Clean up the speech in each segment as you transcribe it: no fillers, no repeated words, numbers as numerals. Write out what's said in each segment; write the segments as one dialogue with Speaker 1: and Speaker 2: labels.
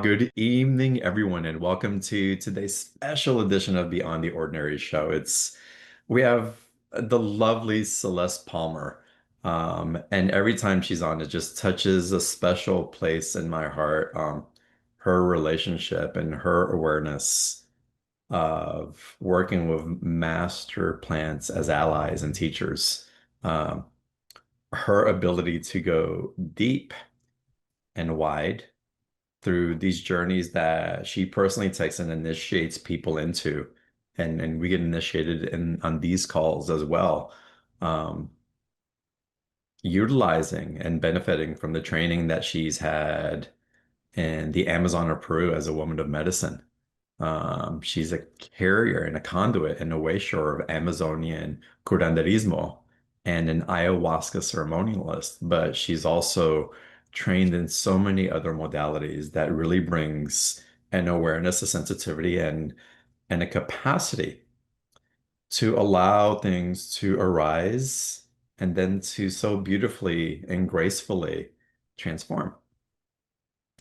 Speaker 1: Good evening, everyone, and welcome to today's special edition of Beyond the Ordinary show. We have the lovely Celeste Palmer, and every time she's on, it just touches a special place in my heart. Her relationship and her awareness of working with master plants as allies and teachers. Um, Her ability to go deep and wide through these journeys that she personally takes and initiates people into. And we get initiated in on these calls as well. Um, Utilizing and benefiting from the training that she's had in the Amazon of Peru as a woman of medicine. She's a carrier and a conduit and a wayshore of Amazonian curanderismo and an ayahuasca ceremonialist, but she's also trained in so many other modalities that really brings an awareness, a sensitivity, and a capacity to allow things to arise and then to so beautifully and gracefully transform.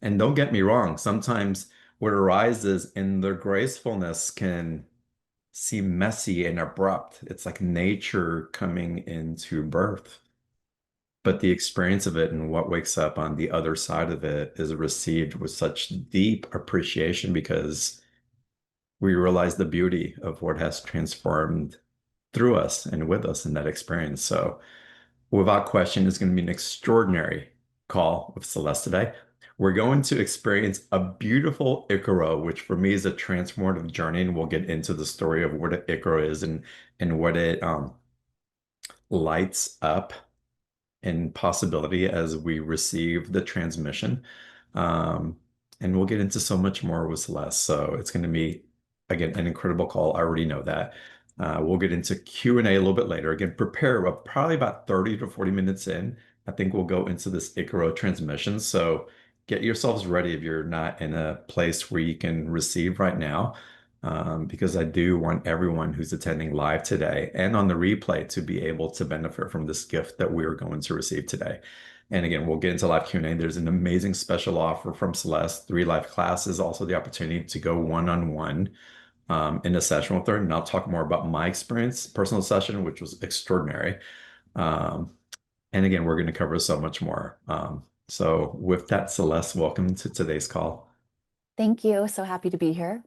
Speaker 1: And don't get me wrong, sometimes what arises in their gracefulness can seem messy and abrupt. It's like nature coming into birth. But the experience of it and what wakes up on the other side of it is received with such deep appreciation because we realize the beauty of what has transformed through us and with us in that experience. So, without question, it's going to be an extraordinary call with Celeste today. We're going to experience a beautiful Icaro, which for me is a transformative journey, and we'll get into the story of what an Icaro is and what it lights up in possibility as we receive the transmission. Um, and we'll get into so much more with Celeste. So it's going to be, again, an incredible call. I already know that. We'll get into Q&A a little bit later. Again, prepare probably about 30 to 40 minutes in. I think we'll go into this Icaro transmission. So get yourselves ready if you're not in a place where you can receive right now. Because I do want everyone who's attending live today and on the replay to be able to benefit from this gift that we are going to receive today. And again, we'll get into live Q&A. There's an amazing special offer from Celeste, 3 live classes, also the opportunity to go one-on-one in a session with her. And I'll talk more about my experience, personal session, which was extraordinary. Um, and again, we're going to cover so much more. So with that, Celeste, welcome to today's call.
Speaker 2: Thank you. So happy to be here.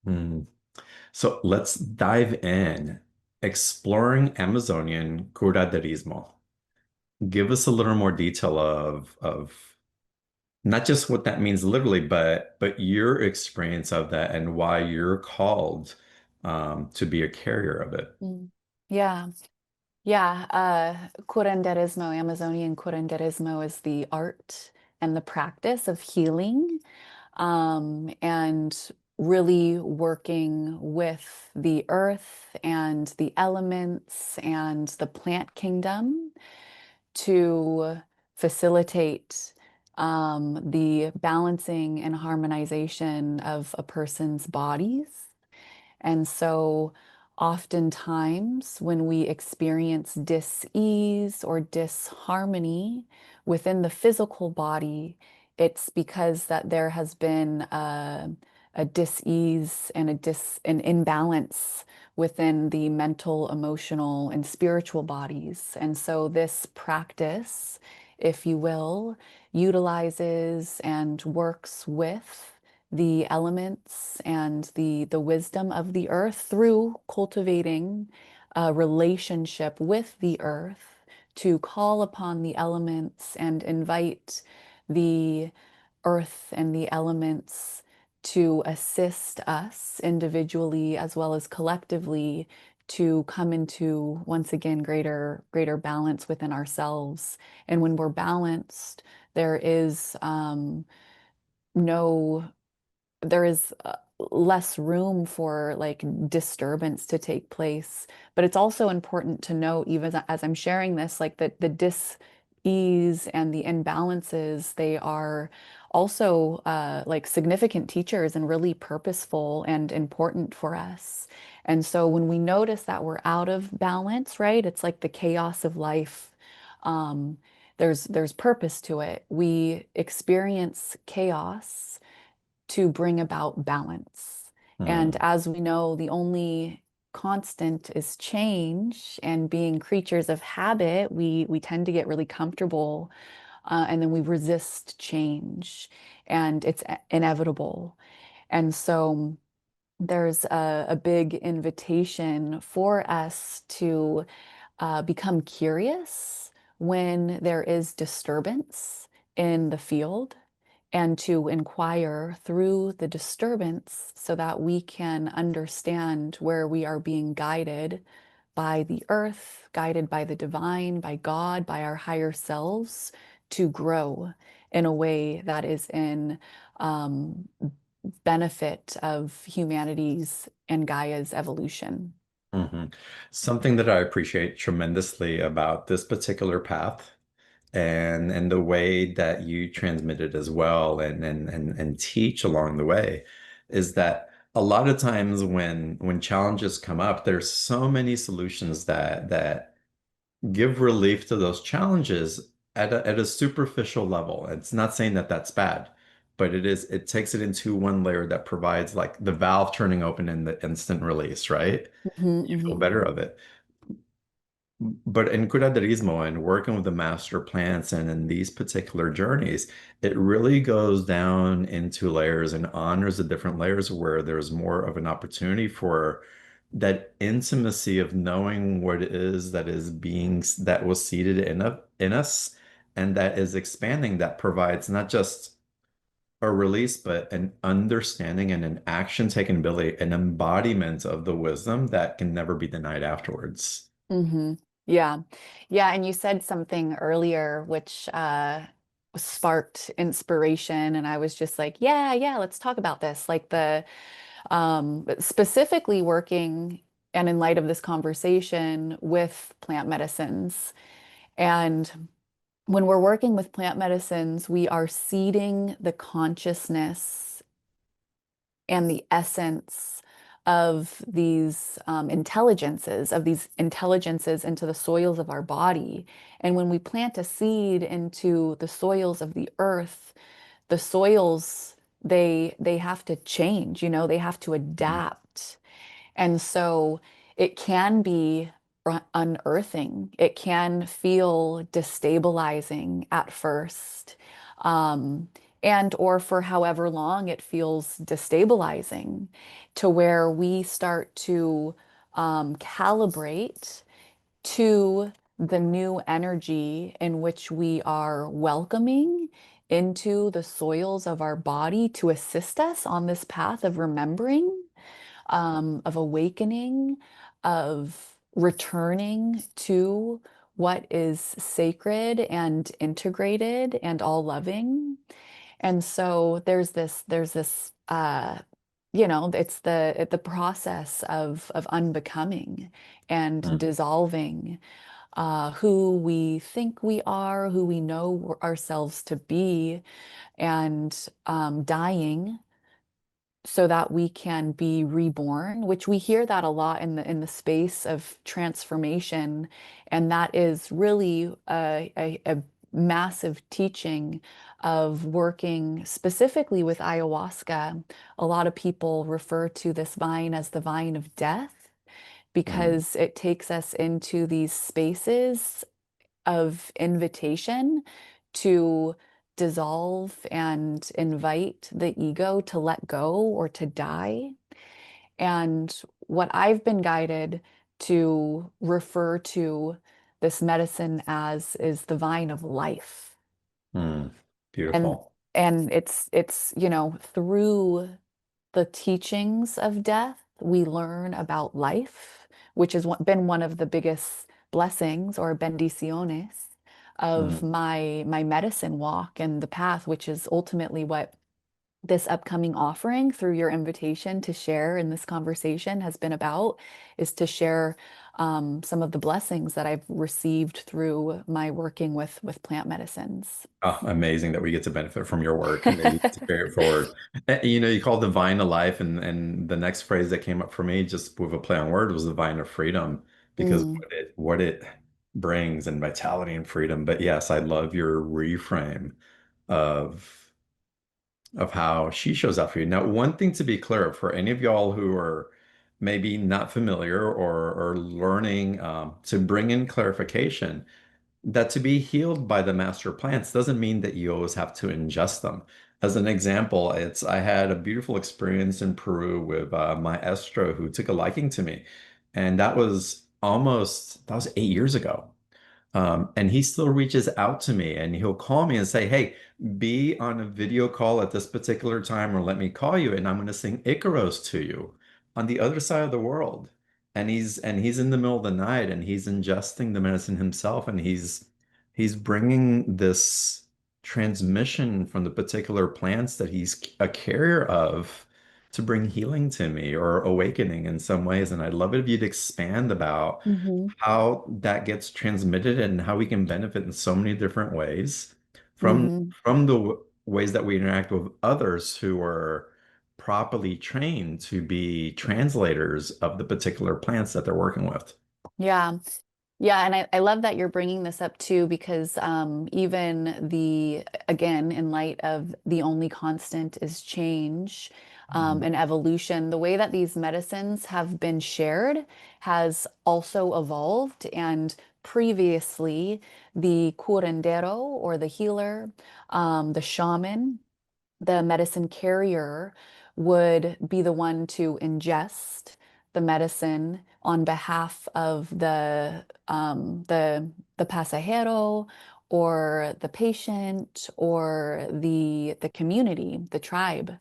Speaker 1: Mm. So let's dive in. Exploring Amazonian curaderismo. Give us a little more detail of not just what that means literally, but your experience of that and why you're called to be a carrier of it.
Speaker 2: Mm. Yeah. Yeah. Curanderismo, Amazonian curanderismo is the art and the practice of healing, and really working with the earth and the elements and the plant kingdom to facilitate the balancing and harmonization of a person's bodies. And so, oftentimes, when we experience dis-ease or disharmony within the physical body, it's because that there has been a dis-ease and an imbalance within the mental, emotional, and spiritual bodies. And so, this practice, if you will, utilizes and works with the elements and the wisdom of the earth through cultivating a relationship with the earth to call upon the elements and invite the earth and the elements to assist us individually as well as collectively to come into once again greater balance within ourselves. And when we're balanced, there is no there is less room for like disturbance to take place. But it's also important to note, even as I'm sharing this, like that the dis-ease and the imbalances, they are also like significant teachers and really purposeful and important for us. And so when we notice that we're out of balance, right, it's like the chaos of life. Um, there's purpose to it. We experience chaos to bring about balance. And
Speaker 1: Mm,
Speaker 2: as we know, the only constant is change, and being creatures of habit, we tend to get really comfortable, and then we resist change, and it's inevitable. And so there's a big invitation for us to become curious when there is disturbance in the field, and to inquire through the disturbance so that we can understand where we are being guided by the earth, guided by the divine, by God, by our higher selves, to grow in a way that is in um, benefit of humanity's and Gaia's evolution.
Speaker 1: mhm. Something that I appreciate tremendously about this particular path and the way that you transmit it as well and teach along the way is that a lot of times when challenges come up, there's so many solutions that give relief to those challenges at a superficial level. It's not saying that that's bad, but it takes it into one layer that provides like the valve turning open and the instant release, right?
Speaker 2: Mhm,
Speaker 1: You feel
Speaker 2: mhm,
Speaker 1: better of it. But in curadorismo and working with the master plants and in these particular journeys, it really goes down into layers and honors the different layers where there's more of an opportunity for that intimacy of knowing what it is that is being that was seated in us and that is expanding, that provides not just a release, but an understanding and an action taken ability, an embodiment of the wisdom that can never be denied afterwards.
Speaker 2: mhm. Yeah. Yeah. And you said something earlier which sparked inspiration. And I was just like, yeah, yeah, let's talk about this. Like the specifically working and in light of this conversation with plant medicines. And when we're working with plant medicines, we are seeding the consciousness and the essence of these intelligences into the soils of our body. And when we plant a seed into the soils of the earth, the soils, they have to change, they have to adapt. And so it can be unearthing. It can feel destabilizing at first. Um, and or for however long it feels destabilizing, to where we start to calibrate to the new energy in which we are welcoming into the soils of our body to assist us on this path of remembering, of awakening, of returning to what is sacred and integrated and all loving. And so it's the process of unbecoming and
Speaker 1: Mm.
Speaker 2: dissolving who we think we are, who we know ourselves to be, and dying so that we can be reborn, which we hear that a lot in the space of transformation. And that is really a massive teaching of working specifically with ayahuasca. A lot of people refer to this vine as the vine of death,
Speaker 1: Mm.
Speaker 2: because it takes us into these spaces of invitation to dissolve and invite the ego to let go or to die. And what I've been guided to refer to this medicine as is the vine of life.
Speaker 1: Mm.
Speaker 2: And
Speaker 1: Beautiful.
Speaker 2: it's through the teachings of death, we learn about life, which has been one of the biggest blessings or bendiciones of
Speaker 1: Mm.
Speaker 2: my medicine walk and the path, which is ultimately what this upcoming offering through your invitation to share in this conversation has been about, is to share some of the blessings that I've received through my working with plant medicines.
Speaker 1: Oh, amazing that we get to benefit from your work and that you get to carry it forward. You know, you called the vine of life, and the next phrase that came up for me, just with a play on word, was the vine of freedom, because
Speaker 2: Mm,
Speaker 1: what it brings and vitality and freedom. But yes, I love your reframe of of how she shows up for you. Now, one thing to be clear for any of y'all who are maybe not familiar or learning to bring in clarification, that to be healed by the master plants doesn't mean that you always have to ingest them. As an example, it's I had a beautiful experience in Peru with my estro who took a liking to me, and that was 8 years ago. And he still reaches out to me and he'll call me and say, "Hey, be on a video call at this particular time or let me call you and I'm going to sing Icaros to you on the other side of the world." And he's in the middle of the night and he's ingesting the medicine himself and he's bringing this transmission from the particular plants that he's a carrier of to bring healing to me or awakening in some ways. And I'd love it if you'd expand about
Speaker 2: Hmm.
Speaker 1: how that gets transmitted and how we can benefit in so many different ways
Speaker 2: Hmm.
Speaker 1: from the ways that we interact with others who are properly trained to be translators of the particular plants that they're working with.
Speaker 2: Yeah. Yeah, and I love that you're bringing this up too, because even again, in light of the only constant is change
Speaker 1: Mhm.
Speaker 2: and evolution, the way that these medicines have been shared has also evolved. And previously, the curandero or the healer, the shaman, the medicine carrier would be the one to ingest the medicine on behalf of the pasajero or the patient or the community, the tribe.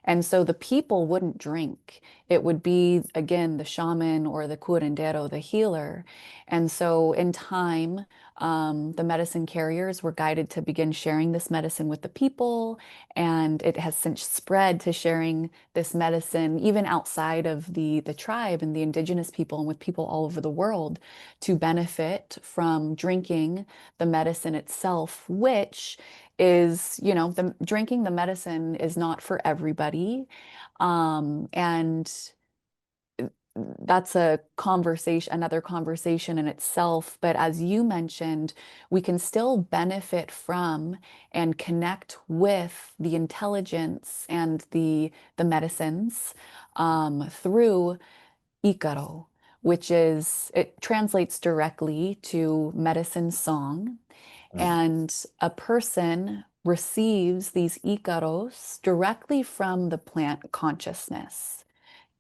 Speaker 2: And so the people wouldn't drink. It would be, again, the shaman or the curandero, the healer. And so in time, the medicine carriers were guided to begin sharing this medicine with the people. And it has since spread to sharing this medicine even outside of the tribe and the indigenous people and with people all over the world to benefit from drinking the medicine itself, which is, the drinking the medicine is not for everybody. And that's another conversation in itself. But as you mentioned, we can still benefit from and connect with the intelligence and the medicines through Icaro, it translates directly to medicine song.
Speaker 1: Mm.
Speaker 2: And a person receives these Icaros directly from the plant consciousness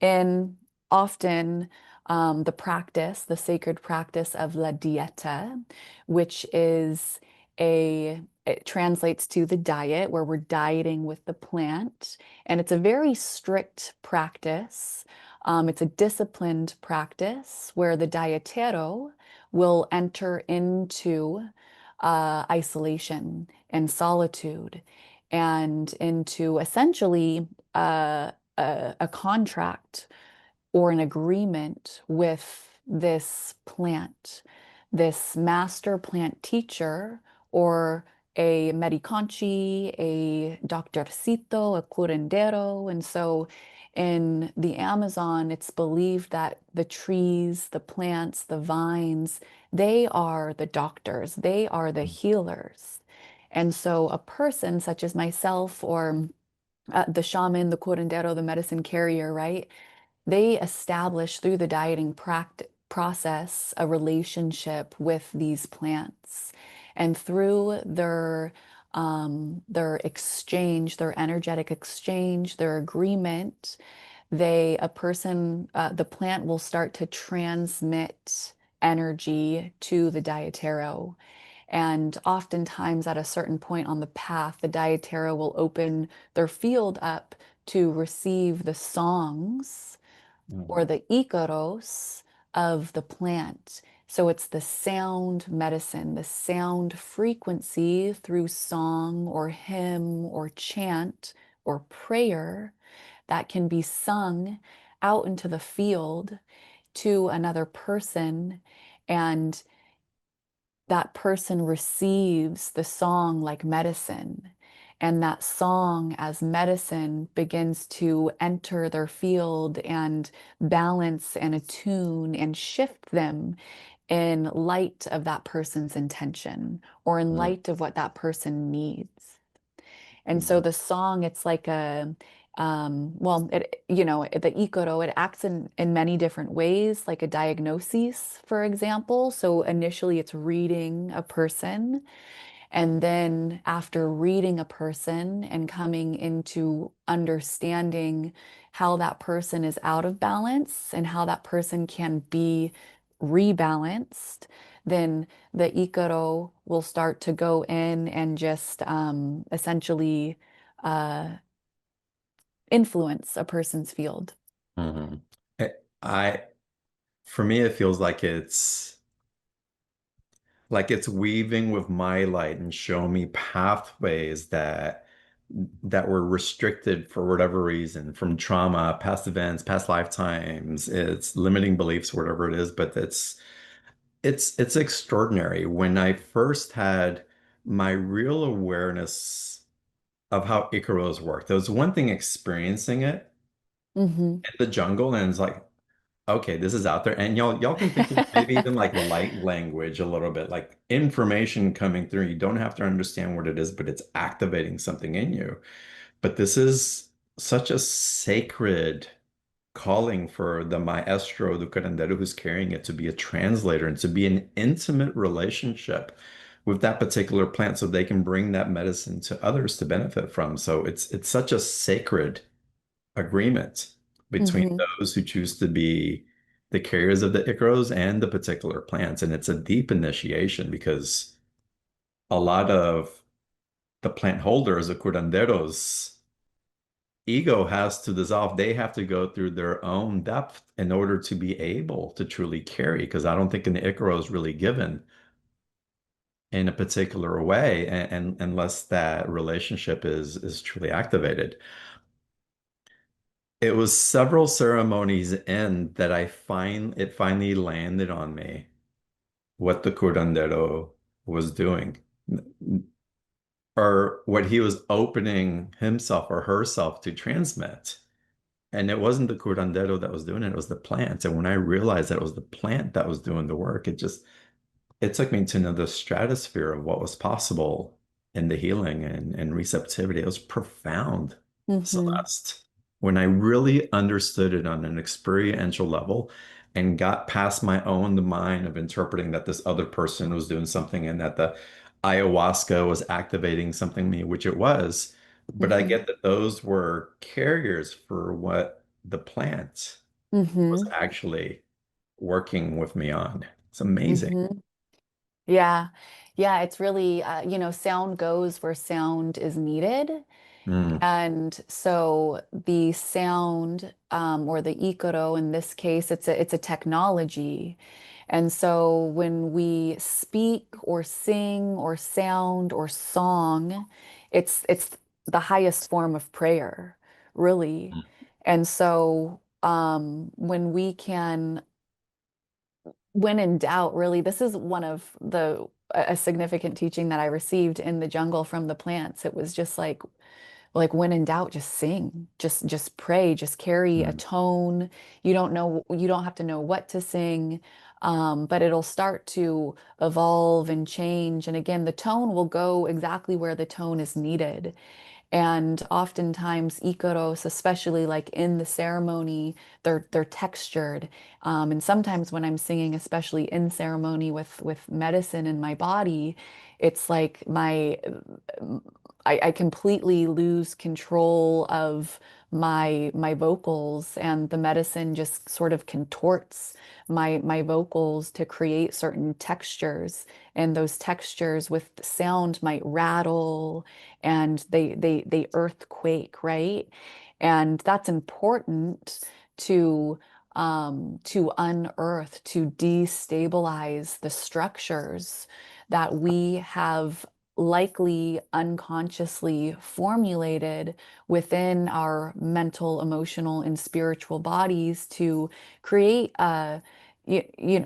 Speaker 2: in often the sacred practice of La Dieta, which is it translates to the diet, where we're dieting with the plant. And it's a very strict practice. It's a disciplined practice where the dietero will enter into isolation and solitude and into essentially a contract or an agreement with this plant, this master plant teacher, or a medicanchi, a doctorcito, a curandero. And so in the Amazon, it's believed that the trees, the plants, the vines, they are the doctors, they are the healers. And so a person such as myself or the shaman, the curandero, the medicine carrier, right? They establish through the dieting process a relationship with these plants. And through their exchange, their energetic exchange, their agreement, the plant will start to transmit energy to the dietero. And oftentimes, at a certain point on the path, the dietero will open their field up to receive the songs or
Speaker 1: Mhm.
Speaker 2: the icaros of the plant. So it's the sound medicine, the sound frequency through song or hymn or chant or prayer that can be sung out into the field to another person. And that person receives the song like medicine. And that song as medicine begins to enter their field and balance and attune and shift them in light of that person's intention or in
Speaker 1: Mm.
Speaker 2: light of what that person needs. And so
Speaker 1: Mhm.
Speaker 2: the song, it's like a, well, the Icaro, it acts in many different ways, like a diagnosis, for example. So initially it's reading a person. And then after reading a person and coming into understanding how that person is out of balance and how that person can be rebalanced, then the Icaro will start to go in and just essentially uh, influence a person's field.
Speaker 1: Mhm. I, for me, it feels like it's weaving with my light and showing me pathways that were restricted for whatever reason from trauma, past events, past lifetimes, it's limiting beliefs, whatever it is, but it's extraordinary. When I first had my real awareness of how Icaros worked, there was one thing experiencing it
Speaker 2: Hmm.
Speaker 1: in the jungle, and it's like, okay, this is out there. And y'all can think of maybe even like light language a little bit, like information coming through. You don't have to understand what it is, but it's activating something in you. But this is such a sacred calling for the maestro, the curandero who's carrying it, to be a translator and to be an intimate relationship with that particular plant so they can bring that medicine to others to benefit from. So it's such a sacred agreement between
Speaker 2: Hmm.
Speaker 1: those who choose to be the carriers of the Icaros and the particular plants. And it's a deep initiation because a lot of the plant holders, the curanderos, ego has to dissolve. They have to go through their own depth in order to be able to truly carry. Because I don't think an Icaro is really given in a particular way, and unless that relationship is truly activated. It was several ceremonies in that it finally landed on me what the curandero was doing, or what he was opening himself or herself to transmit. And it wasn't the curandero that was doing it, it was the plant. And when I realized that it was the plant that was doing the work, it took me to another stratosphere of what was possible in the healing and receptivity. It was profound,
Speaker 2: Hmm.
Speaker 1: Celeste. When I really understood it on an experiential level and got past my own mind of interpreting that this other person was doing something and that the ayahuasca was activating something in me, which it was. But I
Speaker 2: Hmm.
Speaker 1: get that those were carriers for what the plant was
Speaker 2: Hmm.
Speaker 1: actually working with me on. It's amazing.
Speaker 2: Hmm. Yeah. Yeah, it's really, sound goes where sound is needed.
Speaker 1: Mm,
Speaker 2: And so the sound, or the Icaro in this case, it's a technology. And so when we speak or sing or sound or song, it's the highest form of prayer, really. And so when we can, when in doubt, really, this is one of the a significant teaching that I received in the jungle from the plants. It was just like when in doubt, just sing, just pray, just carry a
Speaker 1: mm,
Speaker 2: tone. You don't have to know what to sing, but it'll start to evolve and change. And again, the tone will go exactly where the tone is needed. And oftentimes, Icaros, especially like in the ceremony, they're textured. And sometimes when I'm singing, especially in ceremony with medicine in my body, it's like I completely lose control of my vocals, and the medicine just sort of contorts my vocals to create certain textures. And those textures with sound might rattle and they earthquake, right? And that's important to unearth, to destabilize the structures that we have likely unconsciously formulated within our mental, emotional, and spiritual bodies to create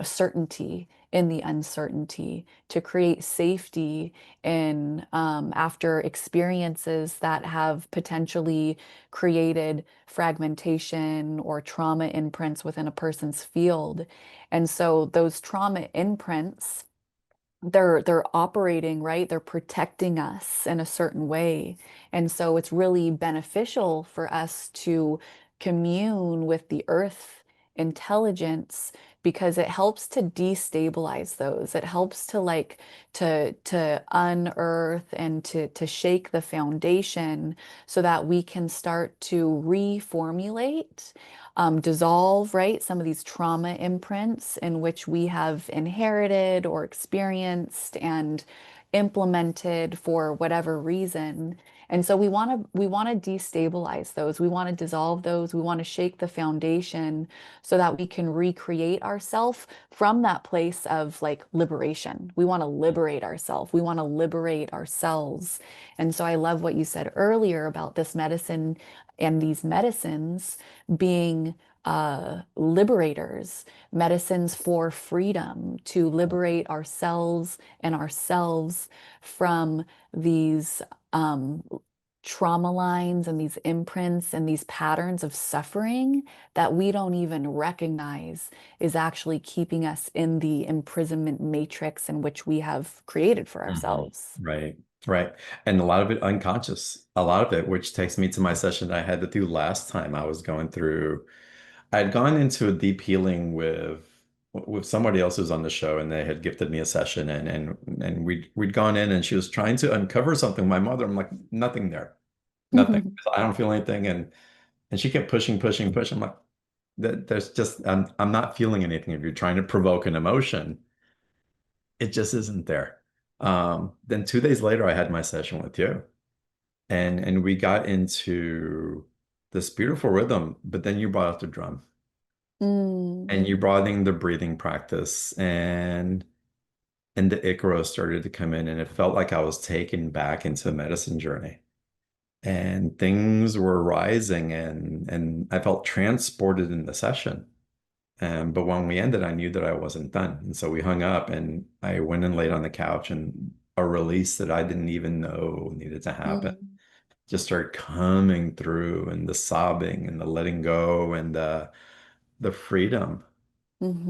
Speaker 2: certainty in the uncertainty, to create safety in after experiences that have potentially created fragmentation or trauma imprints within a person's field. And so those trauma imprints they're operating, right? They're protecting us in a certain way. And so it's really beneficial for us to commune with the earth intelligence because it helps to destabilize those. It helps to like to unearth and to shake the foundation so that we can start to reformulate, dissolve, right? Some of these trauma imprints in which we have inherited or experienced and implemented for whatever reason. And so we want to destabilize those. We want to dissolve those. We want to shake the foundation so that we can recreate ourselves from that place of like liberation. We want to liberate ourselves. We want to liberate ourselves. And so I love what you said earlier about this medicine and these medicines being liberators, medicines for freedom, to liberate ourselves and ourselves from these um, trauma lines and these imprints and these patterns of suffering that we don't even recognize is actually keeping us in the imprisonment matrix in which we have created for
Speaker 1: Mhm.
Speaker 2: ourselves.
Speaker 1: Right, right. And a lot of it unconscious. A lot of it, which takes me to my session that I had to do last time I was going through. I had gone into a deep healing with somebody else who's on the show, and they had gifted me a session, and we'd gone in, and she was trying to uncover something. My mother, I'm like, nothing there, nothing. I don't feel anything, and she kept pushing, pushing, pushing. I'm like, there's just I'm not feeling anything. If you're trying to provoke an emotion, it just isn't there. Then 2 days later, I had my session with you, and we got into this beautiful rhythm. But then you brought out the drum,
Speaker 2: Mm,
Speaker 1: and you brought in the breathing practice, and the Icaro started to come in, and it felt like I was taken back into a medicine journey. And things were rising, and I felt transported in the session. But when we ended, I knew that I wasn't done. And so we hung up, and I went and laid on the couch, and a release that I didn't even know needed to happen
Speaker 2: mm,
Speaker 1: just started coming through, and the sobbing and the letting go and the freedom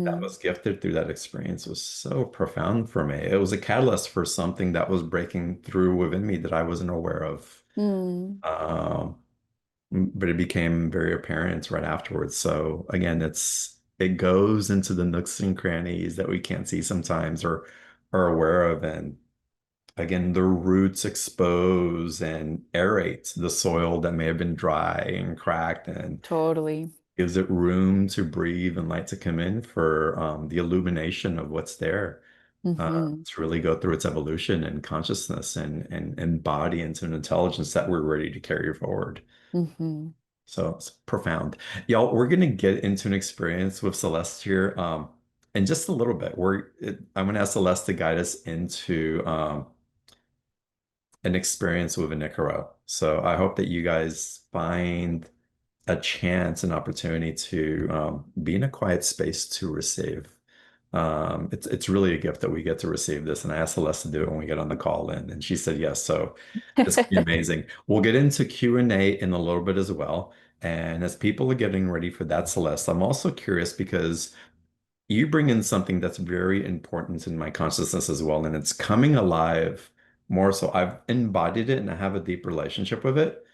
Speaker 1: that
Speaker 2: mhm,
Speaker 1: was gifted through that experience was so profound for me. It was a catalyst for something that was breaking through within me that I wasn't aware of.
Speaker 2: mm.
Speaker 1: Um, but it became very apparent right afterwards. So again, it goes into the nooks and crannies that we can't see sometimes or are aware of. And again, the roots expose and aerate the soil that may have been dry and cracked and
Speaker 2: Totally.
Speaker 1: gives it room to breathe and light to come in for the illumination of what's there.
Speaker 2: Hmm.
Speaker 1: To really go through its evolution and consciousness and body into an intelligence that we're ready to carry forward.
Speaker 2: Hmm.
Speaker 1: So it's profound. Y'all, we're going to get into an experience with Celeste here in just a little bit. I'm going to ask Celeste to guide us into an experience with an Icaro. So I hope that you guys find a chance, an opportunity to be in a quiet space to receive. It's really a gift that we get to receive this, and I asked Celeste to do it when we get on the call in, and she said yes. So it's gonna be amazing. We'll get into Q&A in a little bit as well. And as people are getting ready for that, Celeste, I'm also curious because you bring in something that's very important in my consciousness as well, and it's coming alive more so. I've embodied it and I have a deep relationship with it.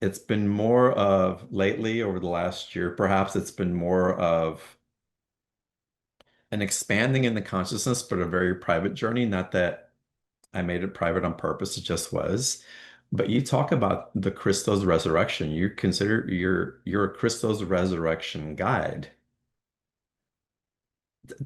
Speaker 1: It's been more of lately over the last year, perhaps it's been more of an expanding in the consciousness, but a very private journey. Not that I made it private on purpose, it just was. But you talk about the Christos resurrection. You consider you're a Christos resurrection guide.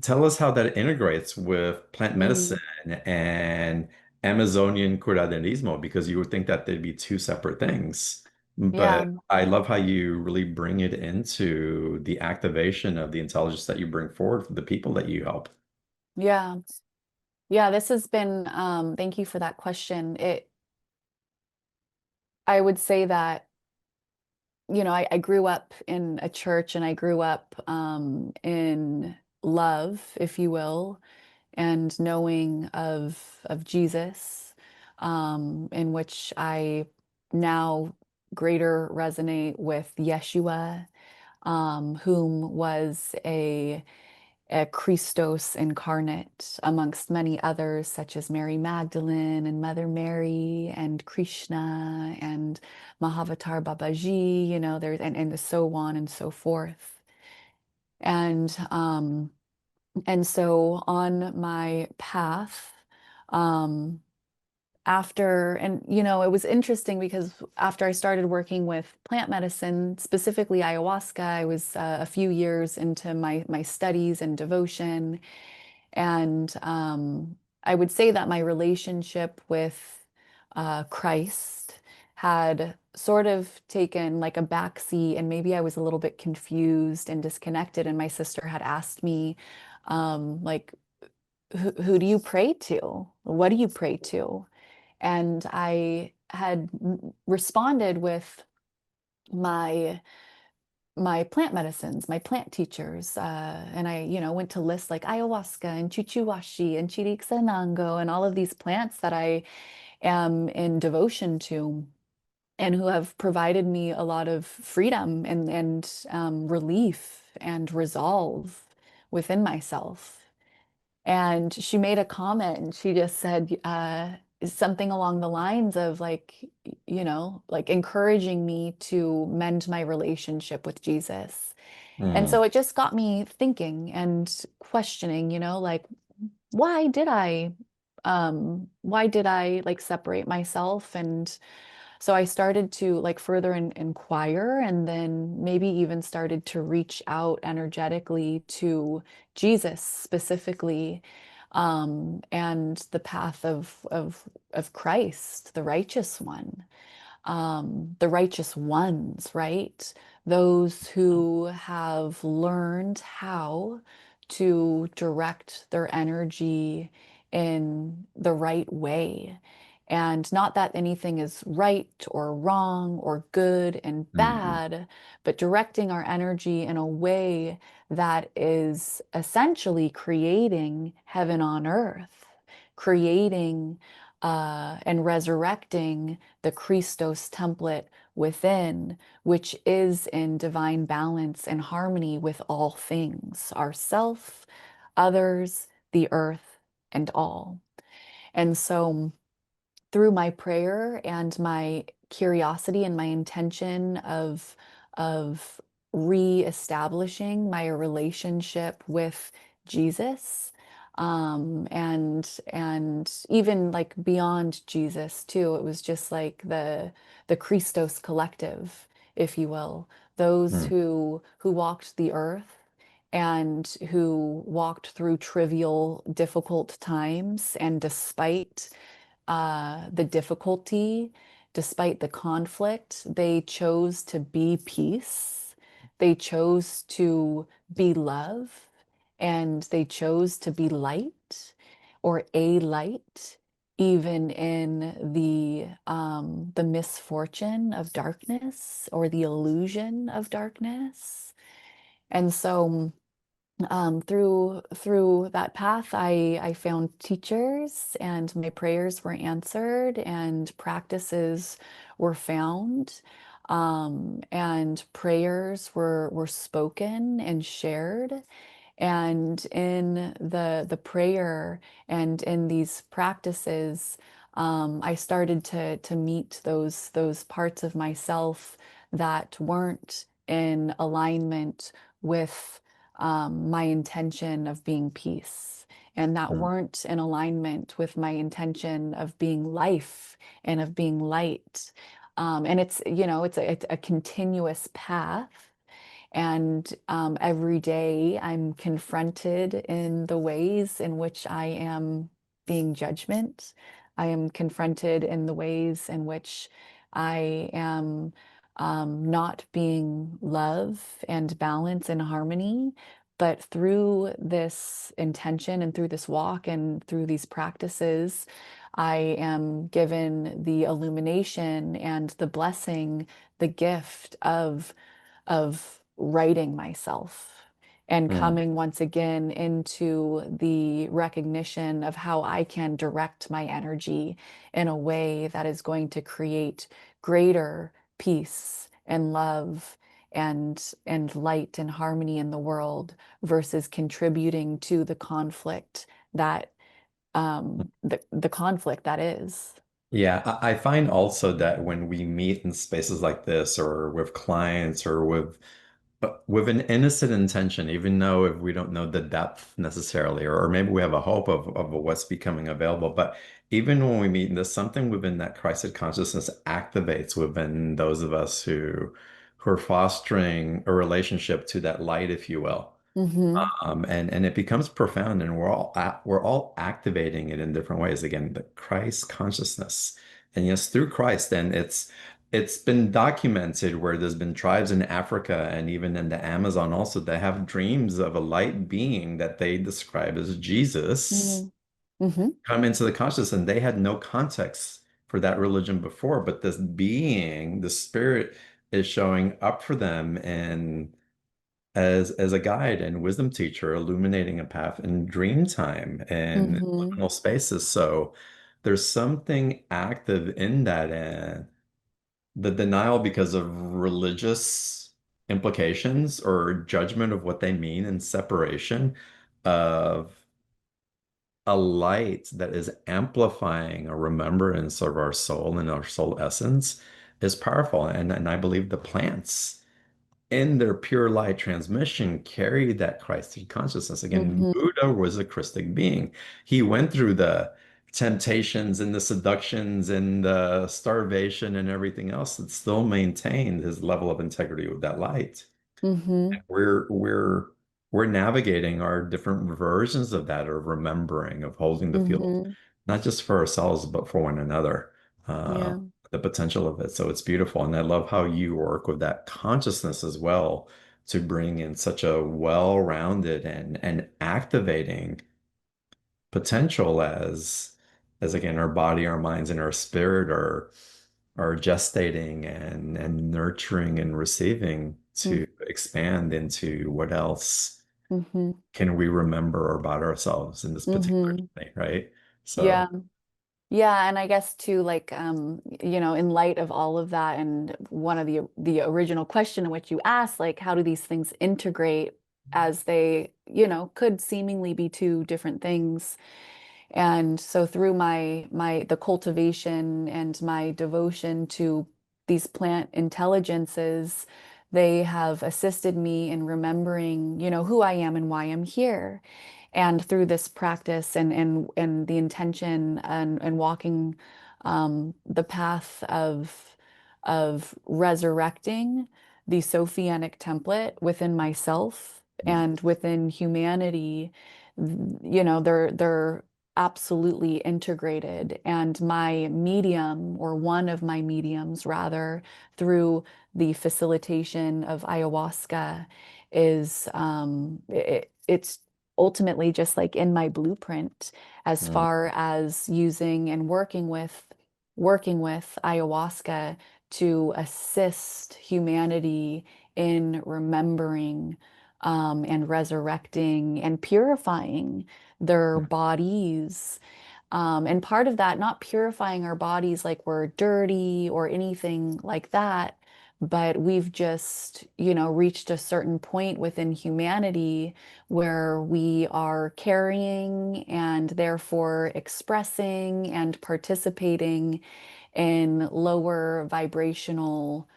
Speaker 1: Tell us how that integrates with plant medicine
Speaker 2: Mm,
Speaker 1: and Amazonian curadorismo, because you would think that they'd be two separate things. But
Speaker 2: yeah,
Speaker 1: I love how you really bring it into the activation of the intelligence that you bring forward for the people that you help.
Speaker 2: yeah, yeah. This has been, thank you for that question. I would say that, I grew up in a church and I grew up in love, if you will, and knowing of Jesus, in which I now greater resonate with Yeshua, whom was Christos incarnate, amongst many others, such as Mary Magdalene and Mother Mary and Krishna and Mahavatar Babaji, there's and so on and so forth. And and so on my path, um, it was interesting because after I started working with plant medicine, specifically ayahuasca, I was a few years into my studies and devotion. And I would say that my relationship with Christ had sort of taken like a backseat, and maybe I was a little bit confused and disconnected. And my sister had asked me, like, who do you pray to? What do you pray to? And I had responded with my my plant medicines, my plant teachers, and I, went to lists like ayahuasca and chuchuwashi and chirixanango and all of these plants that I am in devotion to and who have provided me a lot of freedom and relief and resolve within myself. And she made a comment and she just said something along the lines of like, like encouraging me to mend my relationship with Jesus. And
Speaker 1: Mm,
Speaker 2: so it just got me thinking and questioning, like, why did I like separate myself? And so I started to like further inquire and then maybe even started to reach out energetically to Jesus specifically, and the path of Christ, the righteous one, the righteous ones, right? Those who have learned how to direct their energy in the right way. And not that anything is right or wrong or good and
Speaker 1: mhm,
Speaker 2: bad, but directing our energy in a way that is essentially creating heaven on earth, creating and resurrecting the Christos template within, which is in divine balance and harmony with all things, ourself, others, the earth, and all. And so through my prayer and my curiosity and my intention of reestablishing my relationship with Jesus, and even like beyond Jesus too. It was just like the Christos collective, if you will, those
Speaker 1: mm,
Speaker 2: who walked the earth and who walked through trivial, difficult times, and despite the difficulty, despite the conflict, they chose to be peace. They chose to be love, and they chose to be light or a light, even in the misfortune of darkness or the illusion of darkness. And so through that path, I found teachers, and my prayers were answered, and practices were found, and prayers were spoken and shared. And in the prayer and in these practices, I started to meet those parts of myself that weren't in alignment with my intention of being peace, and that
Speaker 1: mm,
Speaker 2: weren't in alignment with my intention of being life and of being light. And it's a continuous path. And every day I'm confronted in the ways in which I am being judgment. I am confronted in the ways in which I am not being love and balance and harmony. But through this intention and through this walk and through these practices, I am given the illumination and the blessing, the gift of righting myself and
Speaker 1: mm,
Speaker 2: coming once again into the recognition of how I can direct my energy in a way that is going to create greater peace and love and light and harmony in the world versus contributing to the conflict that the conflict that is.
Speaker 1: Yeah, I find also that when we meet in spaces like this or with clients or with an innocent intention, even though if we don't know the depth necessarily, or maybe we have a hope of what's becoming available, but even when we meet, there's something within that Christed consciousness activates within those of us who are fostering a relationship to that light, if you will.
Speaker 2: Mm-hmm.
Speaker 1: And it becomes profound, and we're all activating it in different ways. Again, the Christ consciousness, and yes, through Christ, and it's been documented where there's been tribes in Africa and even in the Amazon also that have dreams of a light being that they describe as Jesus
Speaker 2: Mm-hmm.
Speaker 1: come into the consciousness, and they had no context for that religion before, but this being, the spirit, is showing up for them and as a guide and wisdom teacher, illuminating a path in dream time and
Speaker 2: Mm-hmm.
Speaker 1: liminal spaces. So there's something active in that, and the denial because of religious implications or judgment of what they mean and separation of a light that is amplifying a remembrance of our soul and our soul essence is powerful. And I believe the plants in their pure light transmission carry that Christed consciousness. Again,
Speaker 2: Mm-hmm.
Speaker 1: Buddha was a Christic being. He went through the temptations and the seductions and the starvation and everything else that still maintained his level of integrity with that light.
Speaker 2: Mm-hmm.
Speaker 1: We're navigating our different versions of that, of remembering, of holding the field,
Speaker 2: Mm-hmm.
Speaker 1: not just for ourselves, but for one another. Uh,
Speaker 2: Yeah.
Speaker 1: the potential of it. So it's beautiful. And I love how you work with that consciousness as well to bring in such a well-rounded and activating potential as again our body, our minds, and our spirit are gestating and nurturing and receiving to expand into what else
Speaker 2: Mm-hmm.
Speaker 1: can we remember about ourselves in this particular
Speaker 2: Mm-hmm.
Speaker 1: thing, right? So
Speaker 2: Yeah. Yeah, and I guess too, like in light of all of that, and one of the original question in which you asked, like, how do these things integrate as they, could seemingly be two different things. And so through my the cultivation and my devotion to these plant intelligences, they have assisted me in remembering, who I am and why I'm here. And through this practice and the intention and walking the path of resurrecting the Sophianic template within myself and within humanity, they're absolutely integrated. And my medium, or one of my mediums rather, through the facilitation of ayahuasca is it's ultimately just like in my blueprint as
Speaker 1: mm,
Speaker 2: far as using and working with ayahuasca to assist humanity in remembering and resurrecting and purifying their bodies. And part of that, not purifying our bodies like we're dirty or anything like that, but we've just, reached a certain point within humanity where we are carrying and therefore expressing and participating in lower vibrational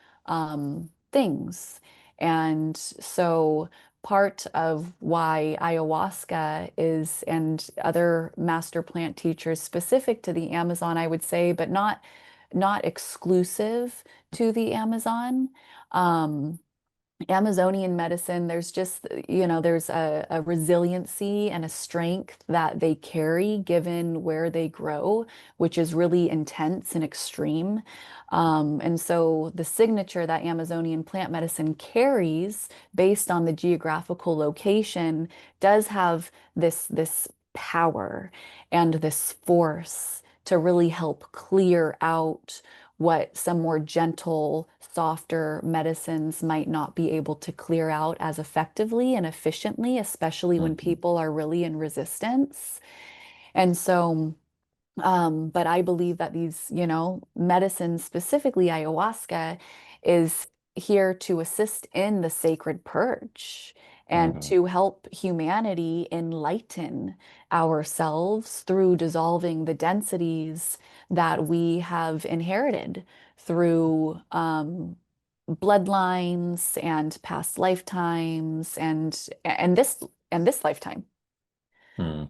Speaker 2: things. And so part of why ayahuasca is, and other master plant teachers specific to the Amazon, I would say, but not exclusive to the Amazon. Um, Amazonian medicine, there's just, there's a resiliency and a strength that they carry given where they grow, which is really intense and extreme. And so the signature that Amazonian plant medicine carries based on the geographical location does have this power and this force to really help clear out what some more gentle, softer medicines might not be able to clear out as effectively and efficiently, especially when
Speaker 1: mm,
Speaker 2: people are really in resistance. And so, but I believe that these, medicines, specifically ayahuasca, is here to assist in the sacred purge and
Speaker 1: Mhm.
Speaker 2: to help humanity enlighten ourselves through dissolving the densities that we have inherited through bloodlines and past lifetimes and this lifetime.
Speaker 1: Hmm.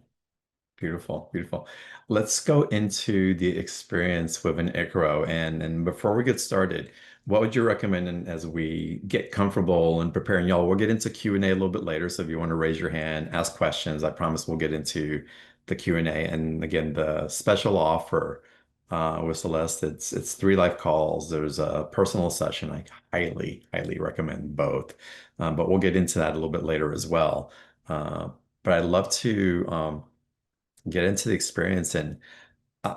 Speaker 1: Beautiful, beautiful. Let's go into the experience with an Icaro. And before we get started, what would you recommend as we get comfortable and preparing y'all? We'll get into Q&A a little bit later. So if you want to raise your hand, ask questions, I promise we'll get into the Q&A. And again, the special offer with Celeste, it's 3 live calls. There's a personal session. I highly, highly recommend both. But we'll get into that a little bit later as well. Uh, but I'd love to get into the experience. And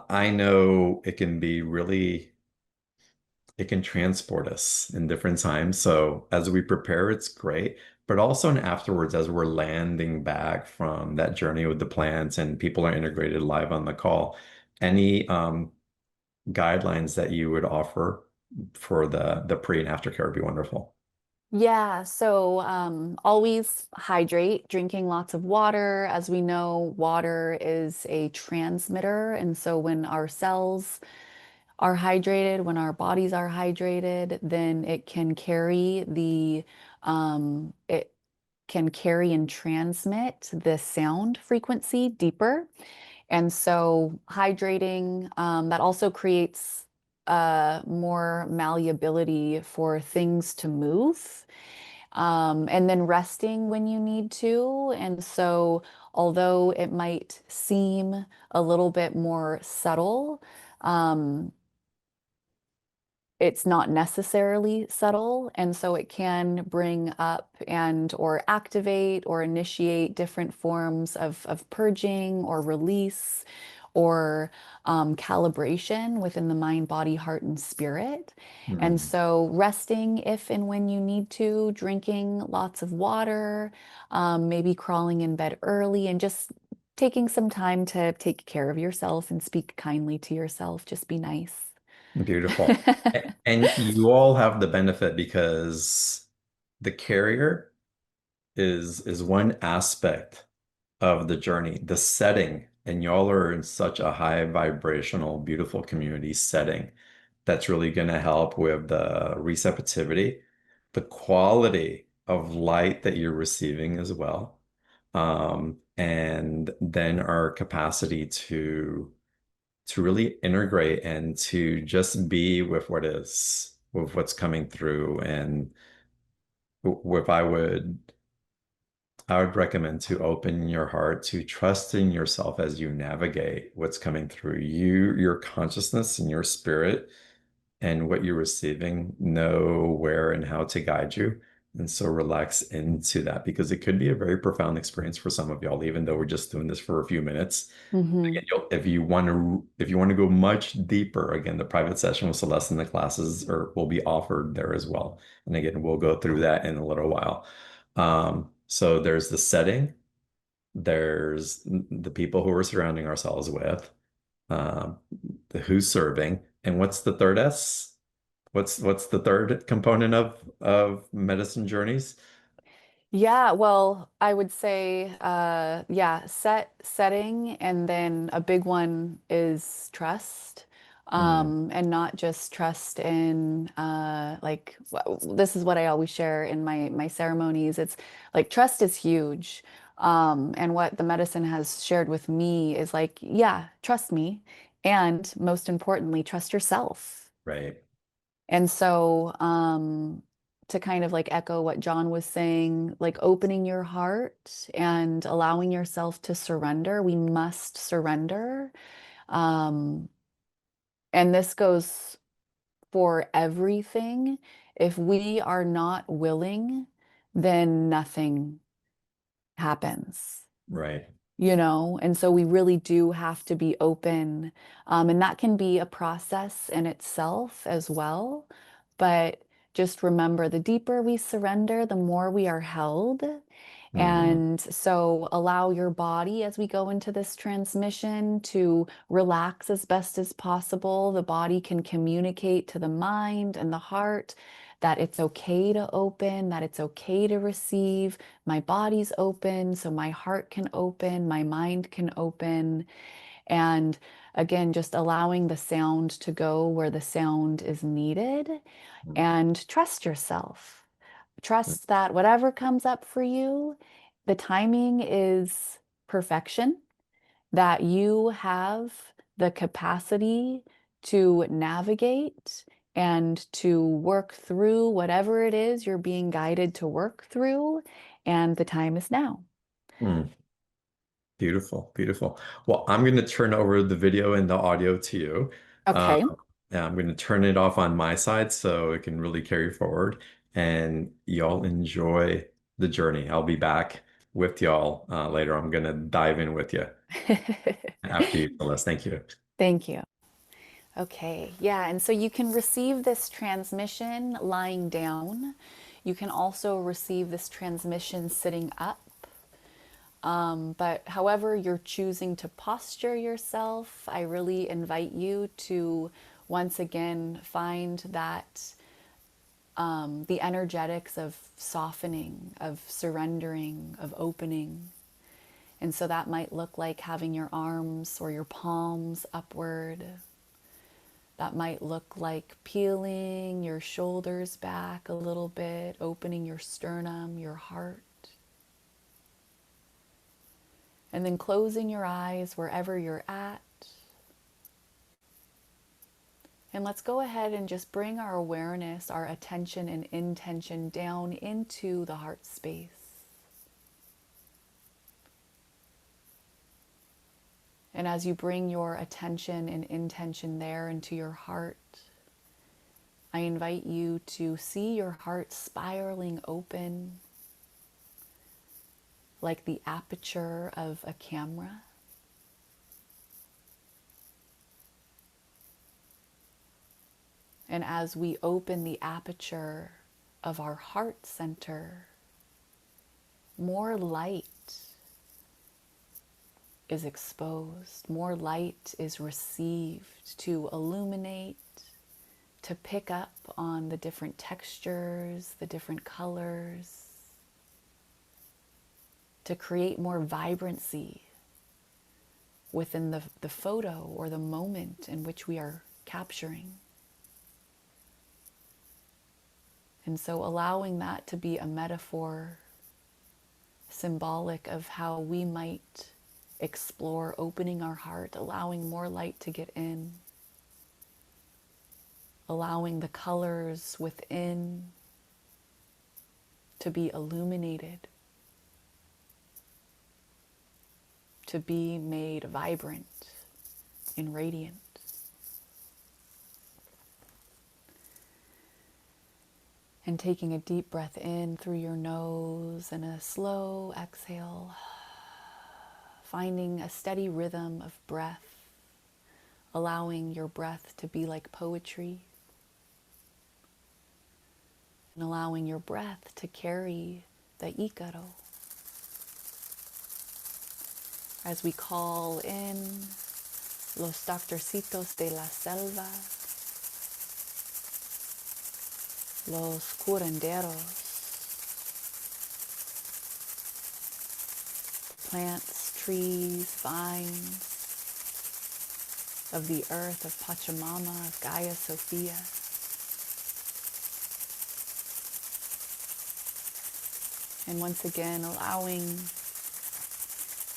Speaker 1: I know it can be really, it can transport us in different times. So as we prepare, it's great. But also and afterwards, as we're landing back from that journey with the plants and people are integrated live on the call, any guidelines that you would offer for the pre and after care would be wonderful.
Speaker 2: Yeah, so always hydrate, drinking lots of water. As we know, water is a transmitter. And so when our cells are hydrated, when our bodies are hydrated, then it can carry and transmit the sound frequency deeper. And so hydrating, that also creates more malleability for things to move. And then resting when you need to. And so, although it might seem a little bit more subtle, um, it's not necessarily subtle, and so it can bring up and or activate or initiate different forms of purging or release or calibration within the mind, body, heart, and spirit. And
Speaker 1: Hmm.
Speaker 2: so resting if and when you need to, drinking lots of water, maybe crawling in bed early, and just taking some time to take care of yourself and speak kindly to yourself. Just be nice.
Speaker 1: Beautiful. And you all have the benefit because the carrier is one aspect of the journey, the setting, and y'all are in such a high vibrational, beautiful community setting that's really going to help with the receptivity, the quality of light that you're receiving as well, and then our capacity to really integrate and to just be with what is, with what's coming through. And if I would recommend to open your heart to trusting yourself as you navigate what's coming through you, your consciousness and your spirit, and what you're receiving, know where and how to guide you. And so relax into that because it could be a very profound experience for some of y'all, even though we're just doing this for a few minutes.
Speaker 2: Hmm.
Speaker 1: Again, if you want to go much deeper, again, the private session with Celeste and the classes will be offered there as well. And again, we'll go through that in a little while. So there's the setting, there's the people who we're surrounding ourselves with, um, the who's serving, and what's the third S? What's the third component of medicine journeys?
Speaker 2: Yeah, well, I would say, yeah, setting, and then a big one is trust,
Speaker 1: Mm,
Speaker 2: and not just trust in, this is what I always share in my ceremonies. It's like trust is huge, and what the medicine has shared with me is like, yeah, trust me, and most importantly, trust yourself.
Speaker 1: right,
Speaker 2: And so, to kind of like echo what John was saying, like opening your heart and allowing yourself to surrender. We must surrender. Um, and this goes for everything. If we are not willing, then nothing happens.
Speaker 1: right,
Speaker 2: And so we really do have to be open. And that can be a process in itself as well. But just remember, the deeper we surrender, the more we are held.
Speaker 1: Mm,
Speaker 2: And so allow your body as we go into this transmission to relax as best as possible. The body can communicate to the mind and the heart that it's okay to open, that it's okay to receive. My body's open, so my heart can open, my mind can open. And again, just allowing the sound to go where the sound is needed
Speaker 1: mm,
Speaker 2: and trust yourself. Trust that whatever comes up for you, the timing is perfection, that you have the capacity to navigate and to work through whatever it is you're being guided to work through. And the time is now.
Speaker 1: mm. Beautiful, beautiful. Well, I'm going to turn over the video and the audio to you. Uh,
Speaker 2: Okay.
Speaker 1: and I'm going to turn it off on my side so it can really carry forward. And y'all enjoy the journey. I'll be back with y'all later. I'm going to dive in with you after you, Celeste. Thank you.
Speaker 2: Thank you. Okay, yeah, and so you can receive this transmission lying down. You can also receive this transmission sitting up. But however you're choosing to posture yourself, I really invite you to once again find that the energetics of softening, of surrendering, of opening. And so that might look like having your arms or your palms upward. That might look like peeling your shoulders back a little bit, opening your sternum, your heart. And then closing your eyes wherever you're at. And let's go ahead and just bring our awareness, our attention and intention down into the heart space. And as you bring your attention and intention there into your heart, I invite you to see your heart spiraling open like the aperture of a camera. And as we open the aperture of our heart center, more light is exposed, more light is received to illuminate, to pick up on the different textures, the different colors, to create more vibrancy within the photo or the moment in which we are capturing. And so allowing that to be a metaphor symbolic of how we might explore opening our heart, allowing more light to get in, allowing the colors within to be illuminated, to be made vibrant and radiant. And taking a deep breath in through your nose and a slow exhale, finding a steady rhythm of breath, allowing your breath to be like poetry, and allowing your breath to carry the Icaro as we call in los doctorcitos de la selva, los curanderos, plants, trees, vines of the earth, of Pachamama, of Gaia Sophia. And once again, allowing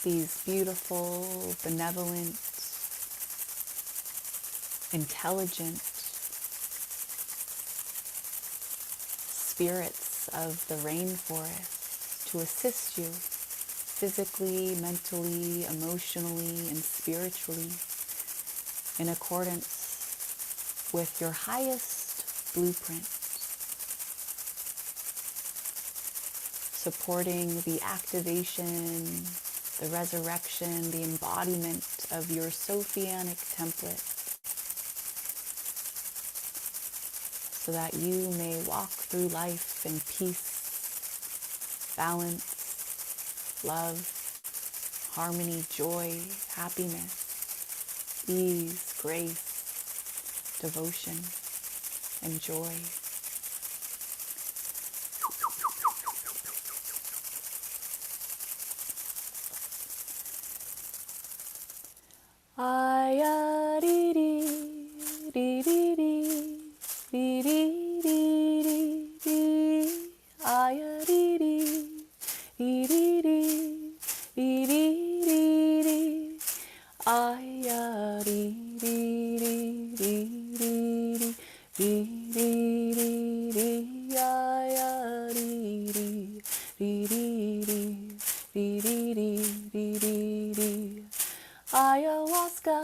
Speaker 2: these beautiful, benevolent, intelligent spirits of the rainforest to assist you physically, mentally, emotionally, and spiritually in accordance with your highest blueprint, supporting the activation, the resurrection, the embodiment of your Sophianic template, so that you may walk through life in peace, balance, love, harmony, joy, happiness, ease, grace, devotion, and joy. Ayariri, di di di, di di di di di. Ayariri, di di di, di di di di. Ayariri, di di di, di di di di. Ayariri, di di di, di di di, di di. Ayahuasca,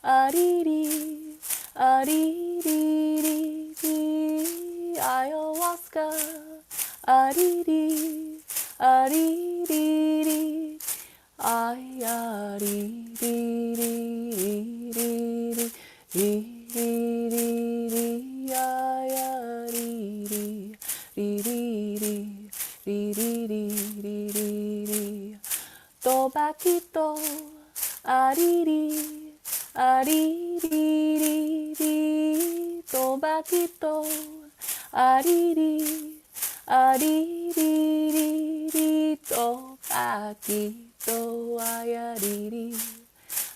Speaker 2: ariri, ariri, ayahuasca, ariri, ariri, ayariri, ayariri, Tobaquito, ariri, ariri, tobaquito, ariri, ariri, tobaquito, ayariri,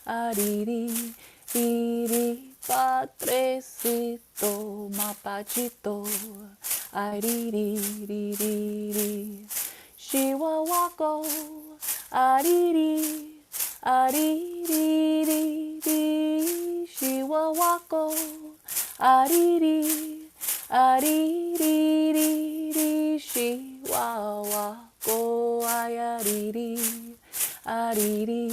Speaker 2: ariri, riri, padrecito, mapachito, ariri, riri, Chihuahua, ariri, ariri, Chihuahua, ariri, ariri, Chihuahua, ayariri, ariri,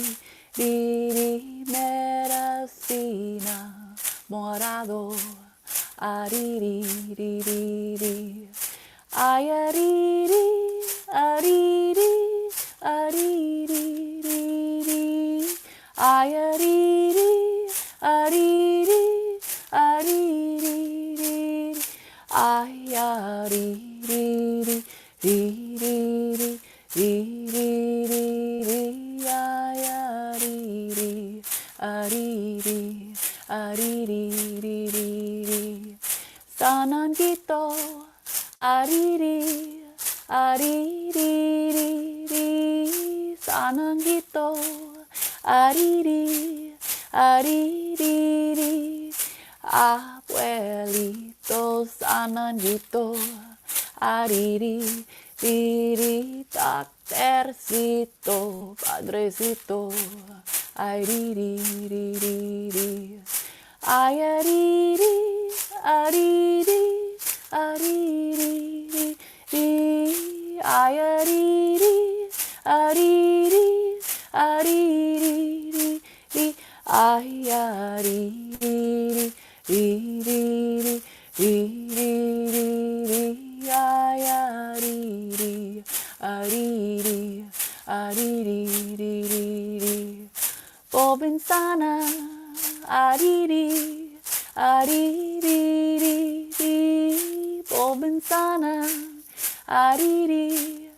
Speaker 2: riri, medicina, morado, ariri, riri, ayariri, ariri, ariri, ayariri, ariri, ariri, ayariri, riri, riri, ayariri, ariri, ariri, sanangito, ariri, ariri, sanangito, ariri, ariri, abuelito, sanangito, ariri, riri, doctorcito, padrecito, ariri, riri, ayariri, ariri, ariri, ayariri, ariri, ariri, ayariri, riri, riri, ayariri, ariri, ariri, Bobinsana, ariri, ariri, Bobinsana, ariri,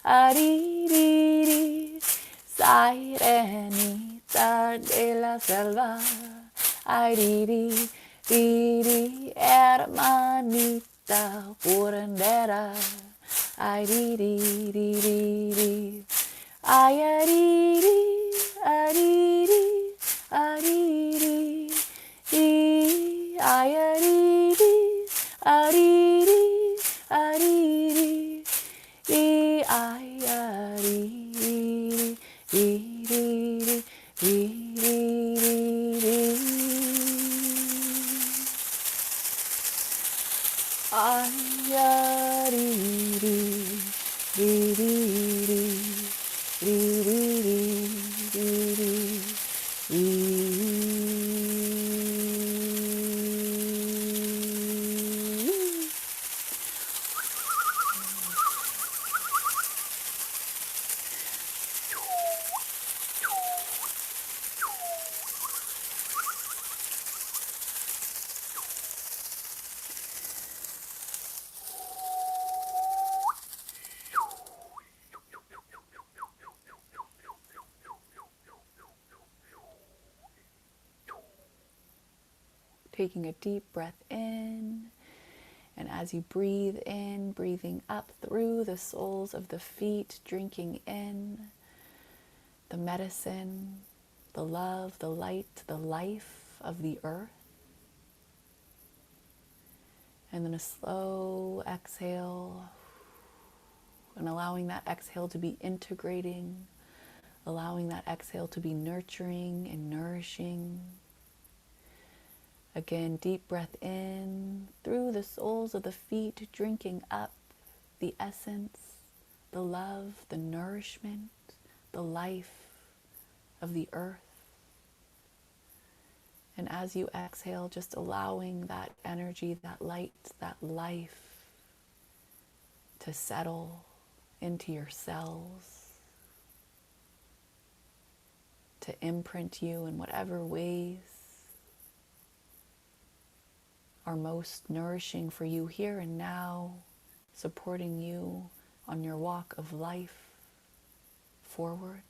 Speaker 2: ariri, Sirenita de la selva, ariri, riri, hermanita curandera, ariri, riri, ayariri, ariri, ariri, ayariri, ariri, ariri, ayariri, riri, riri, ayariri, riri, Taking a deep breath in. And as you breathe in, breathing up through the soles of the feet, drinking in the medicine, the love, the light, the life of the earth. And then a slow exhale, and allowing that exhale to be integrating, allowing that exhale to be nurturing and nourishing. Again, deep breath in through the soles of the feet, drinking up the essence, the love, the nourishment, the life of the earth. And as you exhale, just allowing that energy, that light, that life to settle into your cells, to imprint you in whatever ways are most nourishing for you here and now, supporting you on your walk of life forward.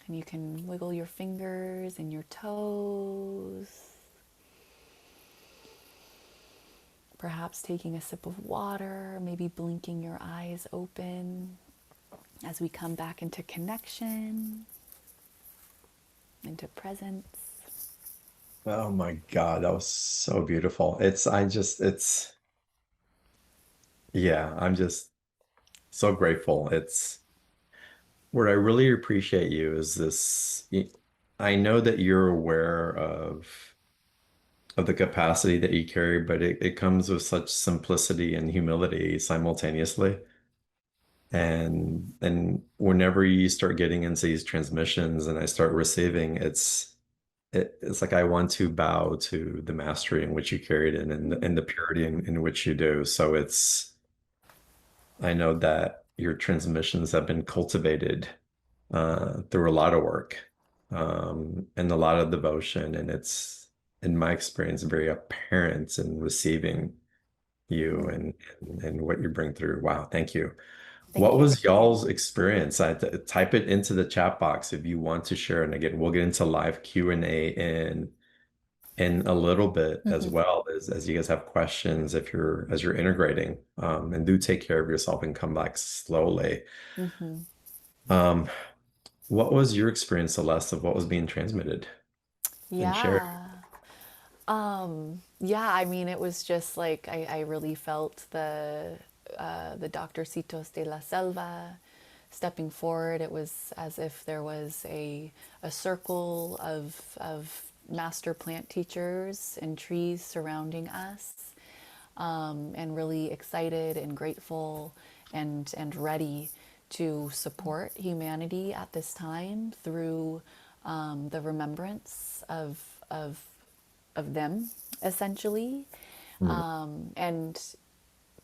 Speaker 2: And you can wiggle your fingers and your toes, perhaps taking a sip of water, maybe blinking your eyes open as we come back into connection, into presence.
Speaker 1: Oh my God, that was so beautiful. Yeah, I'm just so grateful. It's what I really appreciate you is I know that you're aware of the capacity that you carry, but it comes with such simplicity and humility simultaneously. And whenever you start getting into these transmissions and I start receiving, it's like I want to bow to the mastery in which you carried it and the purity in which you do. So I know that your transmissions have been cultivated through a lot of work and a lot of devotion, and it's in my experience very apparent in receiving you and what you bring through. Wow, thank you. What
Speaker 2: Thank you.
Speaker 1: was y'all's experience? Type it into the chat box if you want to share. And again, we'll get into live Q&A in a little bit as
Speaker 2: Mm-hmm.
Speaker 1: well as you guys have questions if you're as you're integrating. And do take care of yourself and come back slowly.
Speaker 2: Mm-hmm.
Speaker 1: Um, what was your experience, Celeste, of what was being transmitted and shared?
Speaker 2: Yeah. Yeah, I mean, it was just like I really felt the Doctorcitos de la Selva stepping forward. It was as if there was a circle of master plant teachers and trees surrounding us, and really excited and grateful and ready to support humanity at this time through the remembrance of them, essentially.
Speaker 1: Mm,
Speaker 2: And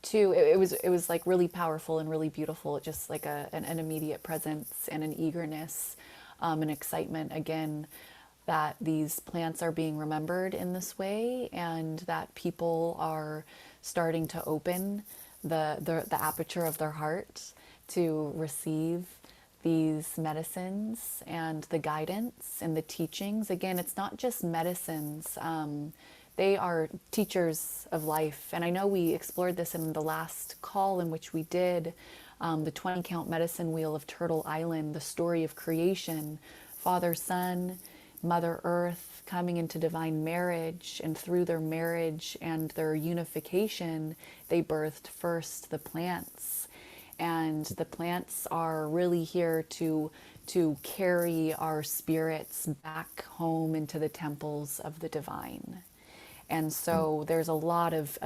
Speaker 2: two, it was like really powerful and really beautiful. Just like an immediate presence and an eagerness, and excitement again that these plants are being remembered in this way, and that people are starting to open the aperture of their heart to receive these medicines and the guidance and the teachings. Again, it's not just medicines. They are teachers of life. And I know we explored this in the last call in which we did the 20 count medicine wheel of Turtle Island, the story of creation, Father, Son, Mother Earth coming into divine marriage, and through their marriage and their unification, they birthed first the plants. And the plants are really here to carry our spirits back home into the temples of the divine. And
Speaker 1: mm,
Speaker 2: so there's a lot of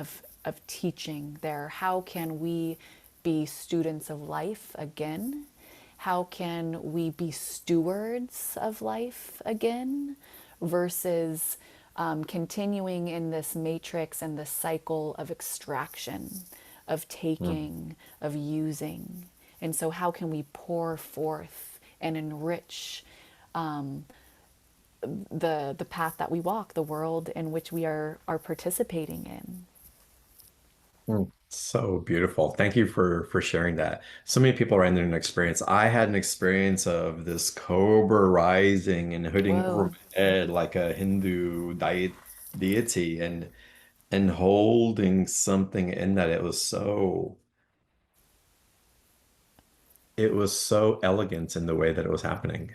Speaker 2: teaching there. How can we be students of life again? How can we be stewards of life again versus continuing in this matrix and this cycle of extraction, of
Speaker 1: mm,
Speaker 2: taking, of using? And so, how can we pour forth and enrich the path that we walk, the world in which we are participating in?
Speaker 1: mm. So beautiful. Thank you for sharing that. So many people are in an experience. I had an experience of this cobra rising and hooding over
Speaker 2: Whoa.
Speaker 1: my head like a Hindu deity and holding something in that. It was so elegant in the way that it was happening.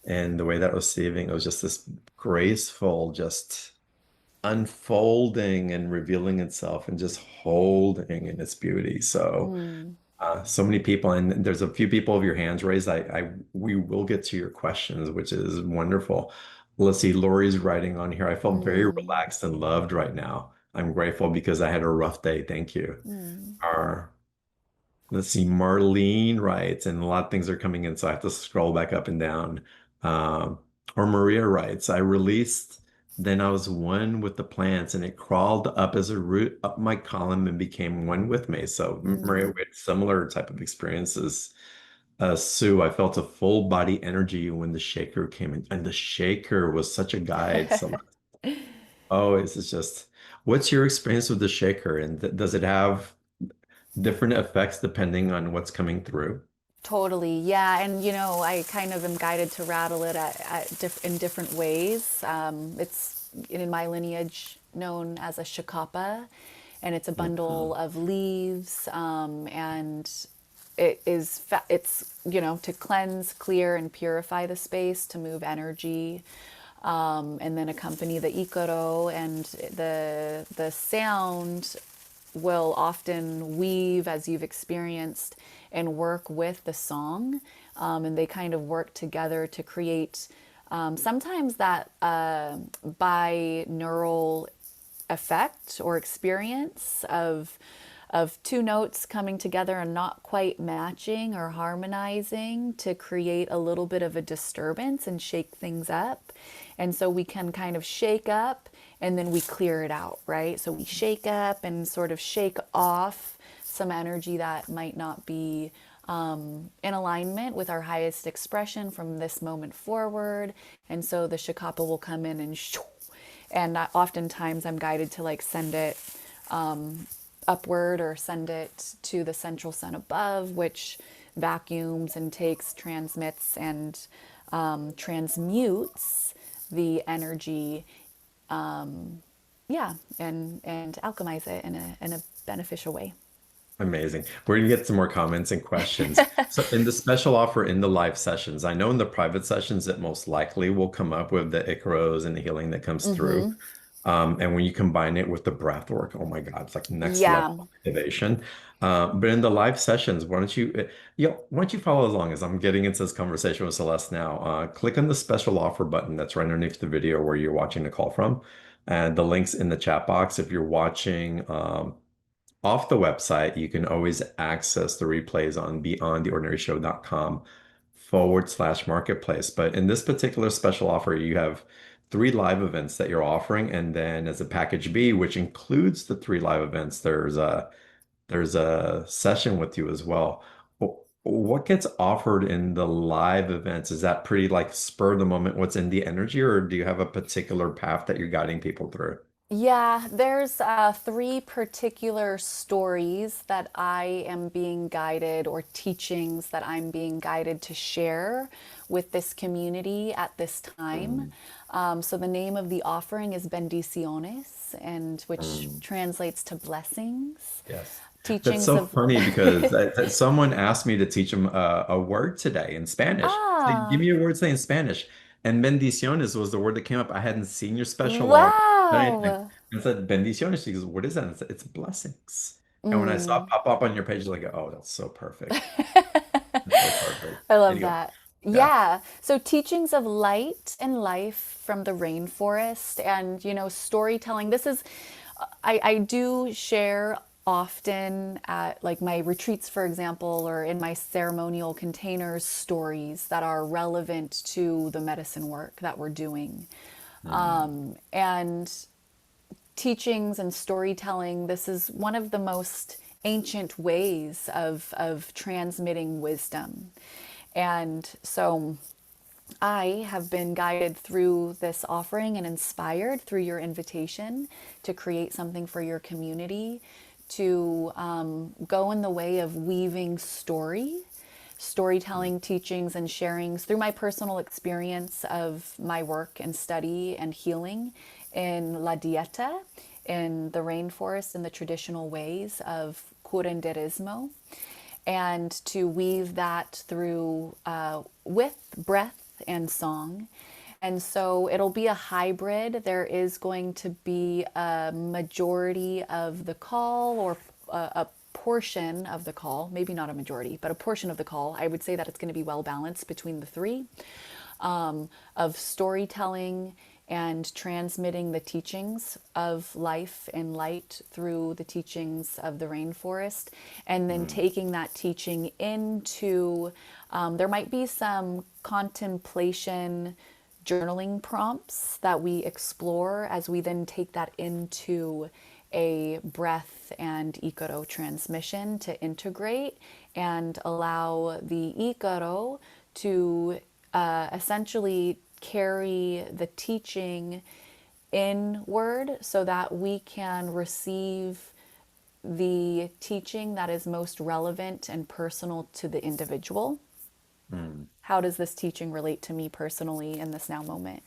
Speaker 1: And the way that it was receiving, it was just this graceful, just unfolding and revealing itself and just holding in its beauty. So
Speaker 2: Mm,
Speaker 1: so many people, and there's a few people of your hands raised. We will get to your questions, which is wonderful. Let's see, Lori's writing on here. I felt very
Speaker 2: mm,
Speaker 1: relaxed and loved right now. I'm grateful because I had a rough day. Thank you.
Speaker 2: mm.
Speaker 1: Our Let's see, Marlene writes, and a lot of things are coming in, so I have to scroll back up and down. Um, or Maria writes, I released, then I was one with the plants, and it crawled up as a root up my column and became one with me. So, Maria,
Speaker 2: Mm.
Speaker 1: we had similar type of experiences. Sue, I felt a full body energy when the shaker came in, and the shaker was such a guide. So, oh, this is just, what's your experience with the shaker, and does it have different effects depending on what's coming through?
Speaker 2: Totally, yeah, and I kind of am guided to rattle it in different ways. It's in my lineage known as a shakapa, and it's a bundle
Speaker 1: Mhm.
Speaker 2: of leaves, and it's to cleanse, clear, and purify the space, to move energy, and then accompany the Icaro, and the sound will often weave, as you've experienced, and work with the song. And they kind of work together to create sometimes that binaural effect or experience of two notes coming together and not quite matching or harmonizing, to create a little bit of a disturbance and shake things up. And so we can kind of shake up and then we clear it out, right? So we shake up and sort of shake off some energy that might not be in alignment with our highest expression from this moment forward. And so the shakapa will come in and oftentimes I'm guided to like send it upward or send it to the central sun above, which vacuums and takes, transmits, and transmutes the energy, yeah, and alchemize it in a beneficial way.
Speaker 1: Amazing. We're going to get some more comments and questions. So, in the special offer in the live sessions, I know in the private sessions it most likely will come up with the Icaros and the healing that comes through. And when you combine it with the breath work, oh my God, it's like next level
Speaker 2: Yeah.
Speaker 1: activation. But in the live sessions, why don't you follow along as I'm getting into this conversation with Celeste now? Click on the special offer button that's right underneath the video where you're watching the call from, and the links in the chat box. If you're watching off the website, you can always access the replays on beyondtheordinaryshow.com/marketplace. But in this particular special offer, you have three live events that you're offering. And then as a package B, which includes the three live events, there's a session with you as well. What gets offered in the live events? Is that pretty like spur of the moment, what's in the energy, or do you have a particular path that you're guiding people through?
Speaker 2: Yeah, there's three particular stories that I am being guided, or teachings that I'm being guided to share with this community at this time.
Speaker 1: Mm,
Speaker 2: So the name of the offering is Bendiciones, and which
Speaker 1: mm.
Speaker 2: translates to blessings.
Speaker 1: Yes. That's
Speaker 2: Teachings
Speaker 1: so
Speaker 2: of
Speaker 1: funny because someone asked me to teach them a word today in Spanish. Say, give
Speaker 2: ah,
Speaker 1: me a word say in Spanish. And bendiciones was the word that came up. I hadn't seen your special offer or anything.
Speaker 2: wow.
Speaker 1: I said, bendiciones. She goes, what is that? And I said, it's blessings. And when I saw it
Speaker 2: Mm.
Speaker 1: pop up on your page, I was like, oh, that's so perfect. That's so perfect.
Speaker 2: I love
Speaker 1: Anyway,
Speaker 2: that.
Speaker 1: yeah.
Speaker 2: Yeah. So teachings of light and life from the rainforest, and storytelling. This is I do share often at like my retreats, for example, or in my ceremonial containers, stories that are relevant to the medicine work that we're doing.
Speaker 1: Mm,
Speaker 2: And teachings and storytelling, this is one of the most ancient ways of transmitting wisdom. And so I have been guided through this offering and inspired through your invitation to create something for your community to go in the way of weaving storytelling teachings and sharings through my personal experience of my work and study and healing in La Dieta, in the rainforest, in the traditional ways of curanderismo, and to weave that through with breath and song. And so it'll be a hybrid. There is going to be a majority of the call, or a portion of the call, maybe not a majority, but a portion of the call. I would say that it's going to be well balanced between the three, of storytelling and transmitting the teachings of life and light through the teachings of the rainforest, and then
Speaker 1: Mm,
Speaker 2: taking that teaching into, there might be some contemplation journaling prompts that we explore as we then take that into a breath and Icaro transmission to integrate and allow the Icaro to essentially carry the teaching inward so that we can receive the teaching that is most relevant and personal to the individual.
Speaker 1: mm.
Speaker 2: How does this teaching relate to me personally in this now moment?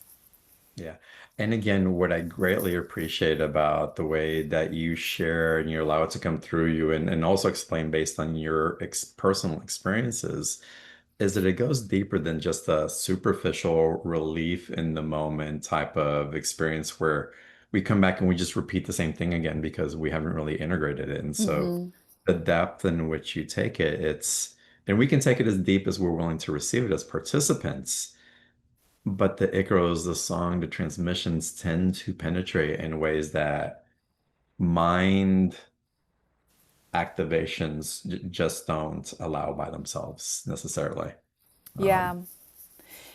Speaker 1: Yeah. And again, what I greatly appreciate about the way that you share and you allow it to come through you and also explain based on your personal experiences is that it goes deeper than just a superficial relief in the moment type of experience where we come back and we just repeat the same thing again because we haven't really integrated it. And so
Speaker 2: Mm-hmm.
Speaker 1: the depth in which you take it, and we can take it as deep as we're willing to receive it as participants. But the Icaros, the song, the transmissions tend to penetrate in ways that mind activations just don't allow by themselves necessarily.
Speaker 2: Yeah.
Speaker 1: Um,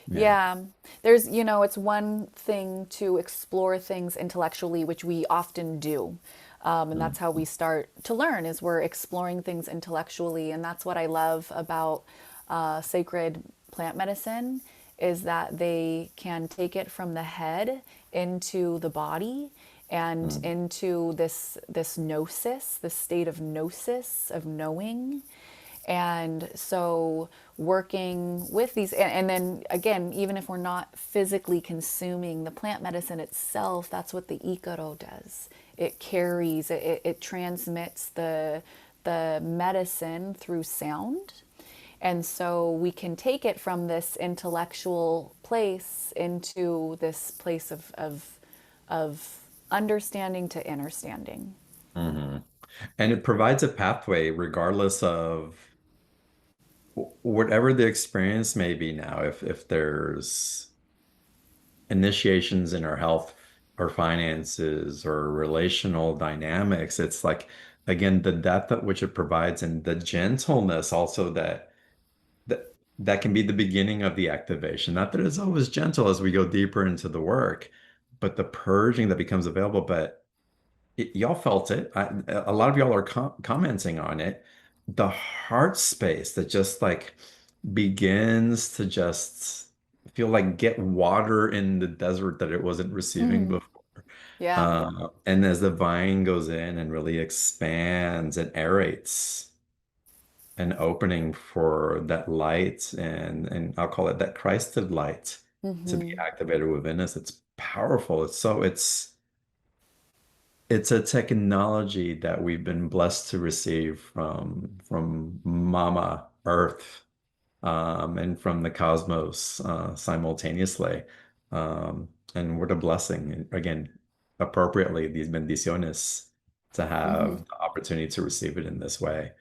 Speaker 1: yeah.
Speaker 2: Yeah, there's, it's one thing to explore things intellectually, which we often do. And
Speaker 1: Mm,
Speaker 2: that's how we start to learn, is we're exploring things intellectually. And that's what I love about sacred plant medicine, is that they can take it from the head into the body and
Speaker 1: mm,
Speaker 2: into this gnosis, this state of gnosis, of knowing. And so working with these, and then again, even if we're not physically consuming the plant medicine itself, that's what the Icaro does. It carries, it transmits the medicine through sound. And so we can take it from this intellectual place into this place of understanding to understanding.
Speaker 1: mhm. And it provides a pathway regardless of whatever the experience may be now. If there's initiations in our health or finances or relational dynamics, it's like, again, the depth at which it provides and the gentleness also that can be the beginning of the activation. Not that it's always gentle as we go deeper into the work, but the purging that becomes available. But y'all felt it. A lot of y'all are commenting on it. The heart space that just like begins to just feel like get water in the desert that it wasn't receiving
Speaker 2: Mm,
Speaker 1: before.
Speaker 2: yeah.
Speaker 1: And as the vine goes in and really expands and aerates, an opening for that light and I'll call it that Christed light to be
Speaker 2: Mm-hmm.
Speaker 1: activated within us. It's powerful. It's a technology that we've been blessed to receive from Mama Earth and from the cosmos simultaneously. And what a blessing. And again, appropriately, these bendiciones to
Speaker 2: Mm-hmm.
Speaker 1: have the opportunity to receive it in this way.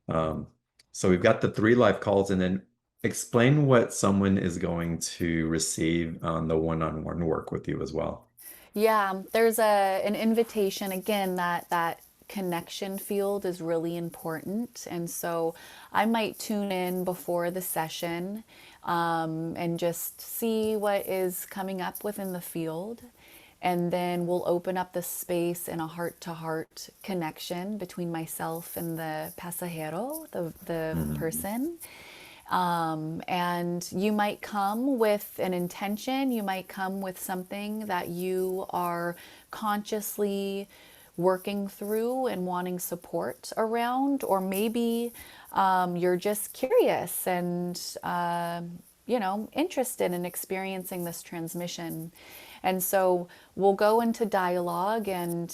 Speaker 1: Um, so we've got the three life calls, and then explain what someone is going to receive on the one-on-one work with you as well.
Speaker 2: Yeah, there's an invitation again, that connection field is really important. And so I might tune in before the session, and just see what is coming up within the field. And then we'll open up the space in a heart to heart connection between myself and the pasajero, the
Speaker 1: Mhm.
Speaker 2: person. And you might come with an intention, you might come with something that you are consciously working through and wanting support around, or maybe you're just curious and interested in experiencing this transmission. And so we'll go into dialogue and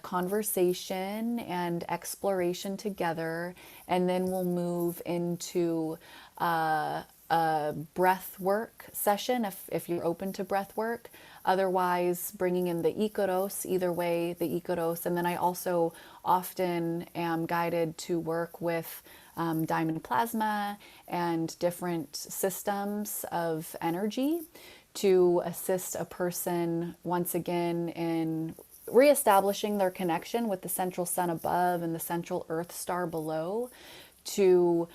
Speaker 2: conversation and exploration together, and then we'll move into a breath work session if you're open to breath work. Otherwise, bringing in the Icaros, either way, the Icaros. And then I also often am guided to work with diamond plasma and different systems of energy to assist a person once again in reestablishing their connection with the central sun above and the central earth star below, to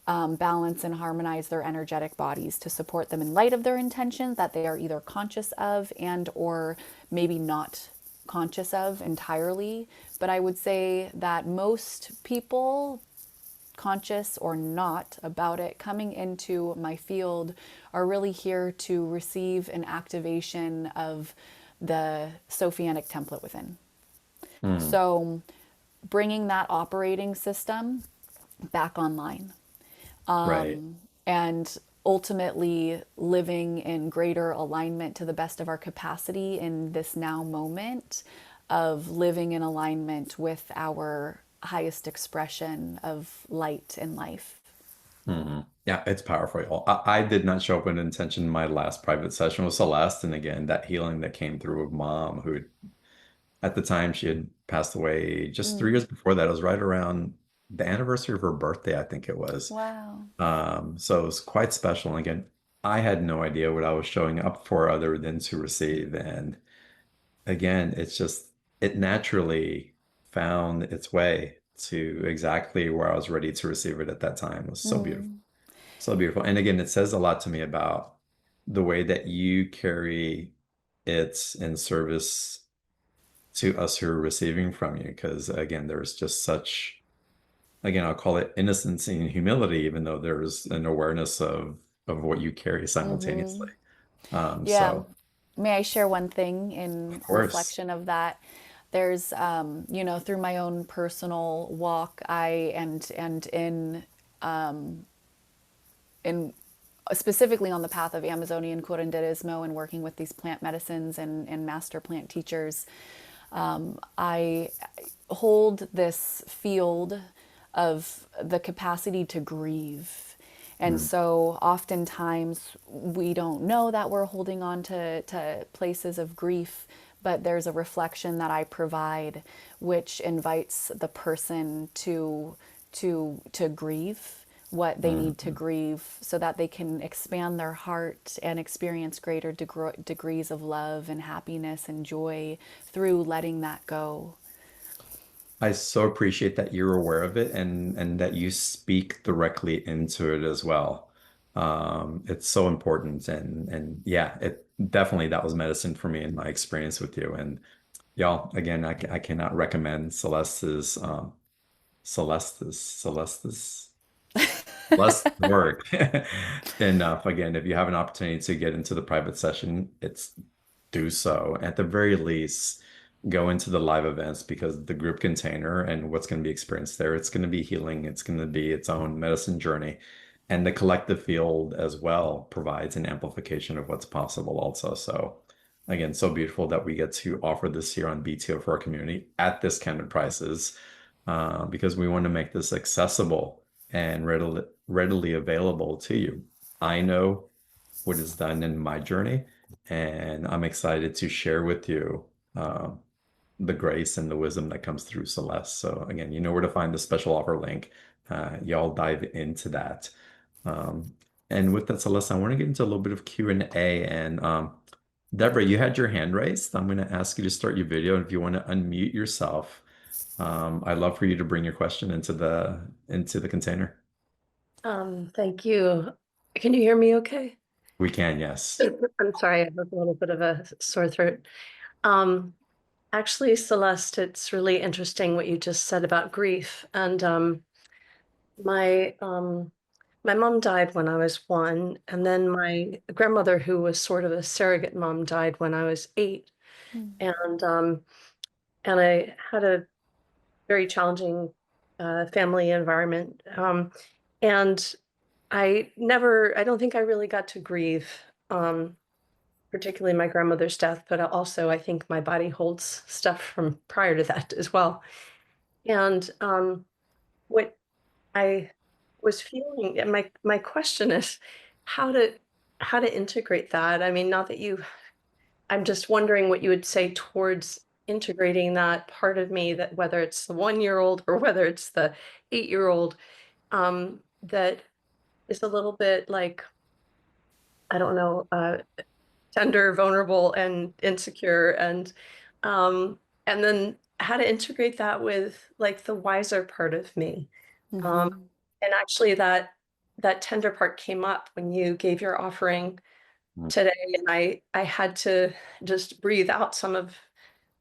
Speaker 2: balance and harmonize their energetic bodies, to support them in light of their intentions that they are either conscious of and or maybe not conscious of entirely. But I would say that most people, conscious or not about it, coming into my field are really here to receive an activation of the Sophianic template within.
Speaker 1: Hmm.
Speaker 2: So bringing that operating system back online,
Speaker 1: Right.
Speaker 2: and ultimately living in greater alignment to the best of our capacity in this now moment of living in alignment with our highest expression of light and life.
Speaker 1: Hmm. Yeah, it's powerful, y'all. I did not show up with intention in my last private session with Celeste. And again, that healing that came through with mom, who at the time she had passed away just 3 years before that. It was right around the anniversary of her birthday, I think it was.
Speaker 2: Wow.
Speaker 1: So it was quite special. And again, I had no idea what I was showing up for other than to receive. And again, it's just, it naturally found its way to exactly where I was ready to receive it at that time. It was so beautiful.
Speaker 2: Mm.
Speaker 1: So beautiful. And again, it says a lot to me about the way that you carry it in service to us who are receiving from you. Because again, there's just such, again, I'll call it innocence and humility, even though there's an awareness of what you carry simultaneously.
Speaker 2: Yeah.
Speaker 1: So
Speaker 2: May I share one thing
Speaker 1: of
Speaker 2: in
Speaker 1: course.
Speaker 2: reflection of that? There's, through my own personal walk, and in specifically on the path of Amazonian curanderismo and working with these plant medicines and master plant teachers, I hold this field of the capacity to grieve. And
Speaker 1: Mm,
Speaker 2: so oftentimes we don't know that we're holding on to places of grief, but there's a reflection that I provide which invites the person to grieve what they
Speaker 1: mm,
Speaker 2: need to
Speaker 1: mm.
Speaker 2: grieve so that they can expand their heart and experience greater degrees of love and happiness and joy through letting that go.
Speaker 1: I so appreciate that you're aware of it and that you speak directly into it as well. It's so important and yeah, it definitely that was medicine for me in my experience with you. And y'all, again, I cannot recommend Celeste's less work enough. Again, if you have an opportunity to get into the private session, it's do so. At the very least, go into the live events because the group container and what's going to be experienced there, it's going to be healing. It's going to be its own medicine journey. And the collective field as well provides an amplification of what's possible also. So again, so beautiful that we get to offer this here on BTO for our community at discounted prices because we want to make this accessible and readily available to you. I know what is done in my journey, and I'm excited to share with you um, the grace and the wisdom that comes through Celeste. So again, you know where to find the special offer link. Y'all dive into that. Um, and with that, Celeste, I want to get into a little bit of Q&A. And Deborah, you had your hand raised. I'm going to ask you to start your video. And if you want to unmute yourself, I'd love for you to bring your question into the container.
Speaker 3: Thank you. Can you hear me okay?
Speaker 1: We can, yes.
Speaker 3: I'm sorry, I have a little bit of a sore throat. Um, Actually, Celeste, it's really interesting what you just said about grief. And my my mom died when I was 1, and then my grandmother, who was sort of a surrogate mom, died when I was 8.
Speaker 2: Mm.
Speaker 3: And and I had a very challenging family environment. And I don't think I really got to grieve, particularly my grandmother's death, but also I think my body holds stuff from prior to that as well. And what I was feeling, and my question is how to how to integrate that. I mean, not that you I'm just wondering what you would say towards integrating that part of me, that whether it's the 1-year-old or whether it's the 8-year-old, that is a little bit like, I don't know, tender, vulnerable, and insecure, and then how to integrate that with like the wiser part of me. Um,
Speaker 2: Mm-hmm.
Speaker 3: and actually that tender part came up when you gave your offering today, and I had to just breathe out some of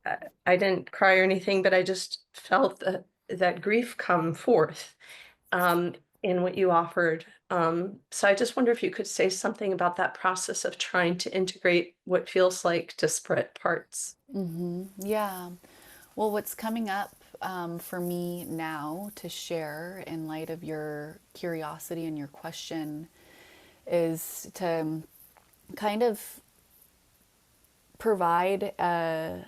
Speaker 3: uh, I didn't cry or anything, but I just felt that grief come forth um, in what you offered. So I just wonder if you could say something about that process of trying to integrate what feels like disparate parts.
Speaker 2: Mm-hmm. Yeah. Well, what's coming up for me now to share in light of your curiosity and your question is to kind of provide a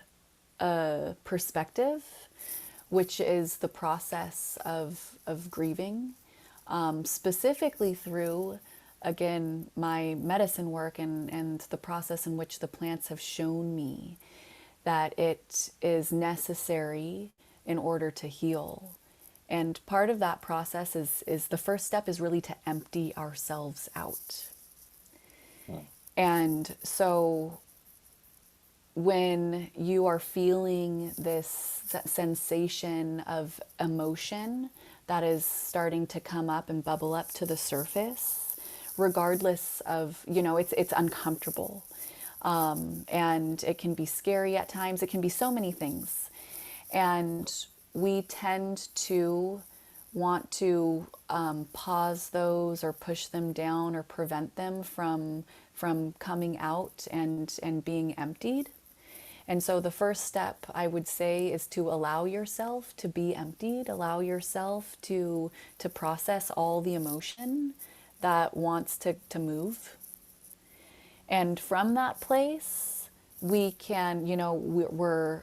Speaker 2: perspective, which is the process of grieving, specifically through, again, my medicine work and the process in which the plants have shown me that it is necessary in order to heal. And part of that process is the first step is really to empty ourselves out. And so when you are feeling this sensation of emotion that is starting to come up and bubble up to the surface, regardless of, it's uncomfortable. And it can be scary at times. It can be so many things. And we tend to want to pause those or push them down or prevent them from coming out and being emptied. And so the first step I would say is to allow yourself to be emptied, allow yourself to process all the emotion that wants to move. And from that place, we can, we're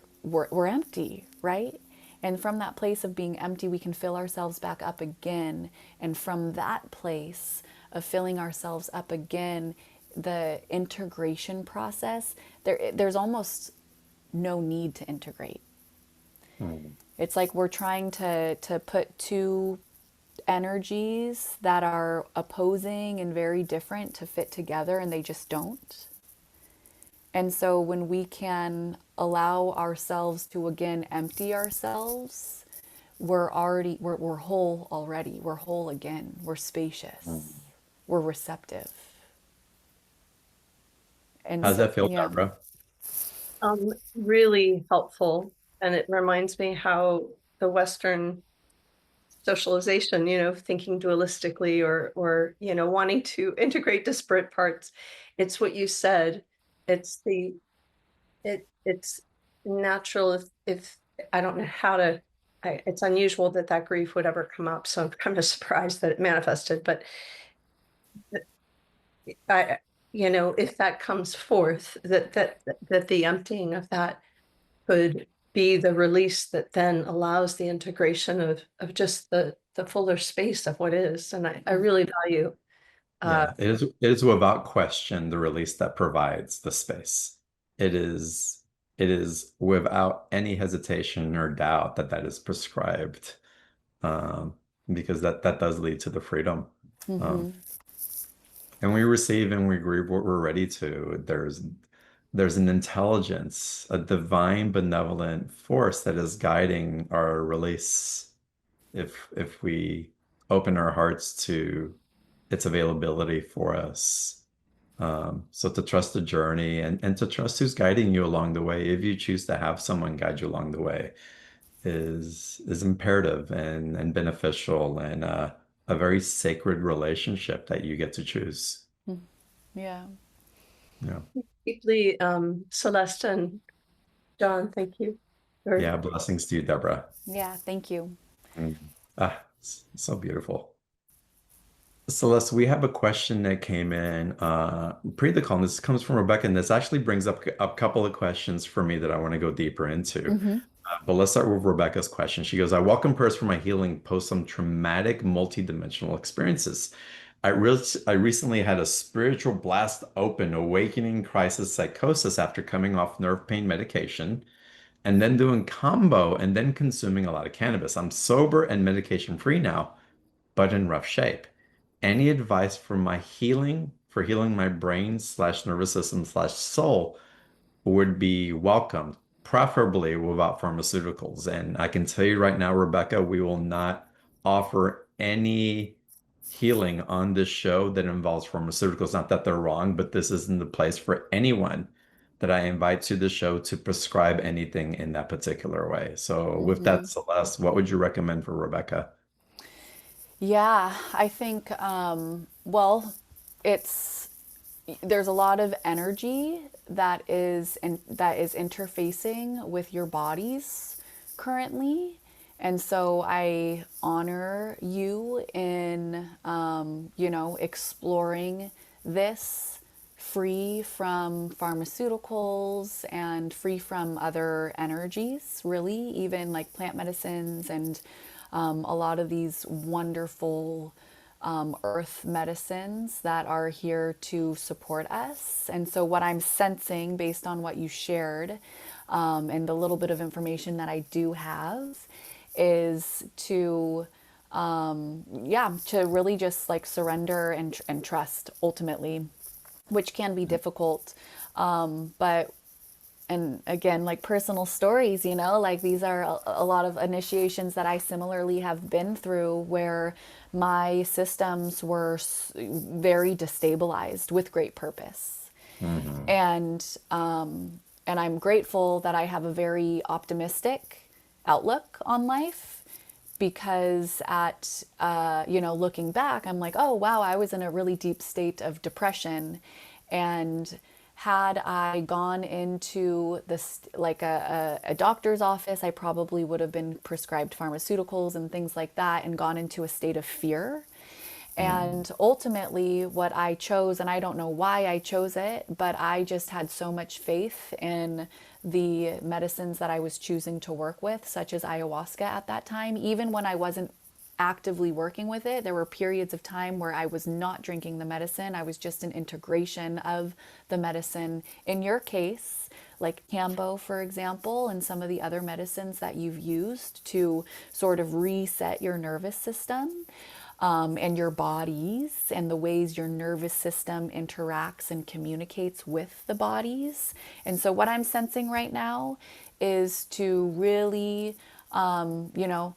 Speaker 2: empty, right? And from that place of being empty, we can fill ourselves back up again. And from that place of filling ourselves up again, the integration process, there's almost no need to integrate.
Speaker 1: Mm.
Speaker 2: It's like we're trying to put two energies that are opposing and very different to fit together, and they just don't. And so when we can allow ourselves to again empty ourselves, we're whole already. We're whole again. We're spacious.
Speaker 1: Mm.
Speaker 2: We're receptive. And
Speaker 1: How's
Speaker 2: so,
Speaker 1: that feel,
Speaker 2: yeah.
Speaker 1: Deborah?
Speaker 3: Really helpful. And it reminds me how the Western socialization, thinking dualistically or wanting to integrate disparate parts. It's what you said. It's it's natural if I don't know how to it's unusual that grief would ever come up. So I'm kind of surprised that it manifested, but I if that comes forth, that the emptying of that could be the release that then allows the integration of just the fuller space of what is. And I really value uh
Speaker 1: Yeah, it is without question the release that provides the space. It is it is without any hesitation or doubt that that is prescribed, um, because that does lead to the freedom. Um,
Speaker 2: Mm-hmm.
Speaker 1: and we receive and we grieve what we're ready to. There's an intelligence, a divine benevolent force that is guiding our release if we open our hearts to its availability for us. So to trust the journey and to trust who's guiding you along the way, if you choose to have someone guide you along the way, is imperative and beneficial and a very sacred relationship that you get to choose.
Speaker 2: Yeah.
Speaker 1: Yeah.
Speaker 3: deeply Celeste and John, thank you. Or
Speaker 1: Yeah, blessings to you, Deborah.
Speaker 2: Yeah, thank you.
Speaker 1: Mm. So beautiful. Celeste, we have a question that came in pre the call. And this comes from Rebecca, and this actually brings up a couple of questions for me that I want to go deeper into.
Speaker 2: Hmm.
Speaker 1: But let's start with Rebecca's question. She goes, I welcome prayers for my healing post some traumatic multidimensional experiences. I recently had a spiritual blast open, awakening crisis psychosis after coming off nerve pain medication and then doing combo and then consuming a lot of cannabis. I'm sober and medication free now, but in rough shape. Any advice for my healing, for healing my brain slash nervous system slash soul would be welcomed, preferably without pharmaceuticals. And I can tell you right now, Rebecca, we will not offer any healing on this show that involves pharmaceuticals. Not that they're wrong, but this isn't the place for anyone that I invite to the show to prescribe anything in that particular way. So, with
Speaker 2: Hmm.
Speaker 1: that, Celeste, what would you recommend for Rebecca?
Speaker 2: Yeah, I think, well, it's there's a lot of energy that is interfacing with your bodies currently. And so I honor you in, exploring this free from pharmaceuticals and free from other energies, really, even like plant medicines and a lot of these wonderful earth medicines that are here to support us. And so, what I'm sensing based on what you shared and the little bit of information that I do have is to yeah, to really just like surrender and trust ultimately, which can be difficult. But and again, like personal stories, like these are a lot of initiations that I similarly have been through where my systems were very destabilized with great purpose.
Speaker 1: Hmm.
Speaker 2: And I'm grateful that I have a very optimistic outlook on life, because looking back, I'm like, oh wow, I was in a really deep state of depression. And had I gone into this like a doctor's office, I probably would have been prescribed pharmaceuticals and things like that and gone into a state of fear.
Speaker 1: Hmm.
Speaker 2: And ultimately, what I chose, and I don't know why I chose it, but I just had so much faith in the medicines that I was choosing to work with, such as ayahuasca at that time. Even when I wasn't actively working with it, there were periods of time where I was not drinking the medicine. I was just an integration of the medicine. In your case, like Cambo, for example, and some of the other medicines that you've used to sort of reset your nervous system and your bodies and the ways your nervous system interacts and communicates with the bodies. And so, what I'm sensing right now is to really, you know,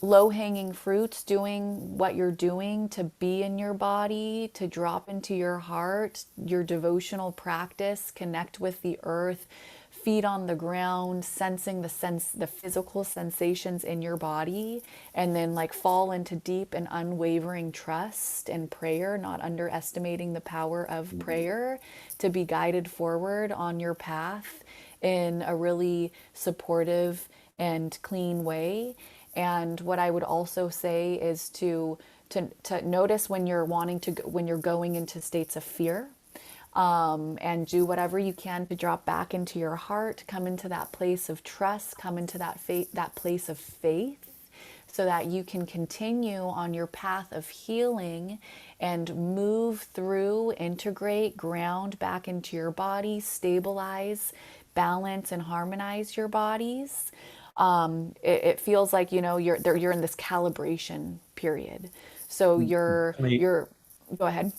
Speaker 2: low hanging fruits, doing what you're doing to be in your body, to drop into your heart, your devotional practice, connect with the earth, feet on the ground, sensing the physical sensations in your body, and then like fall into deep and unwavering trust and prayer, not underestimating the power of prayer to be guided forward on your path in a really supportive and clean way. And what I would also say is to notice when you're when you're going into states of fear, and do whatever you can to drop back into your heart, come into that place of trust, come into that place of faith, so that you can continue on your path of healing and move through, integrate, ground back into your body, stabilize, balance, and harmonize your bodies. It feels like you're in this calibration period. So
Speaker 1: Definitely,
Speaker 2: you're go ahead.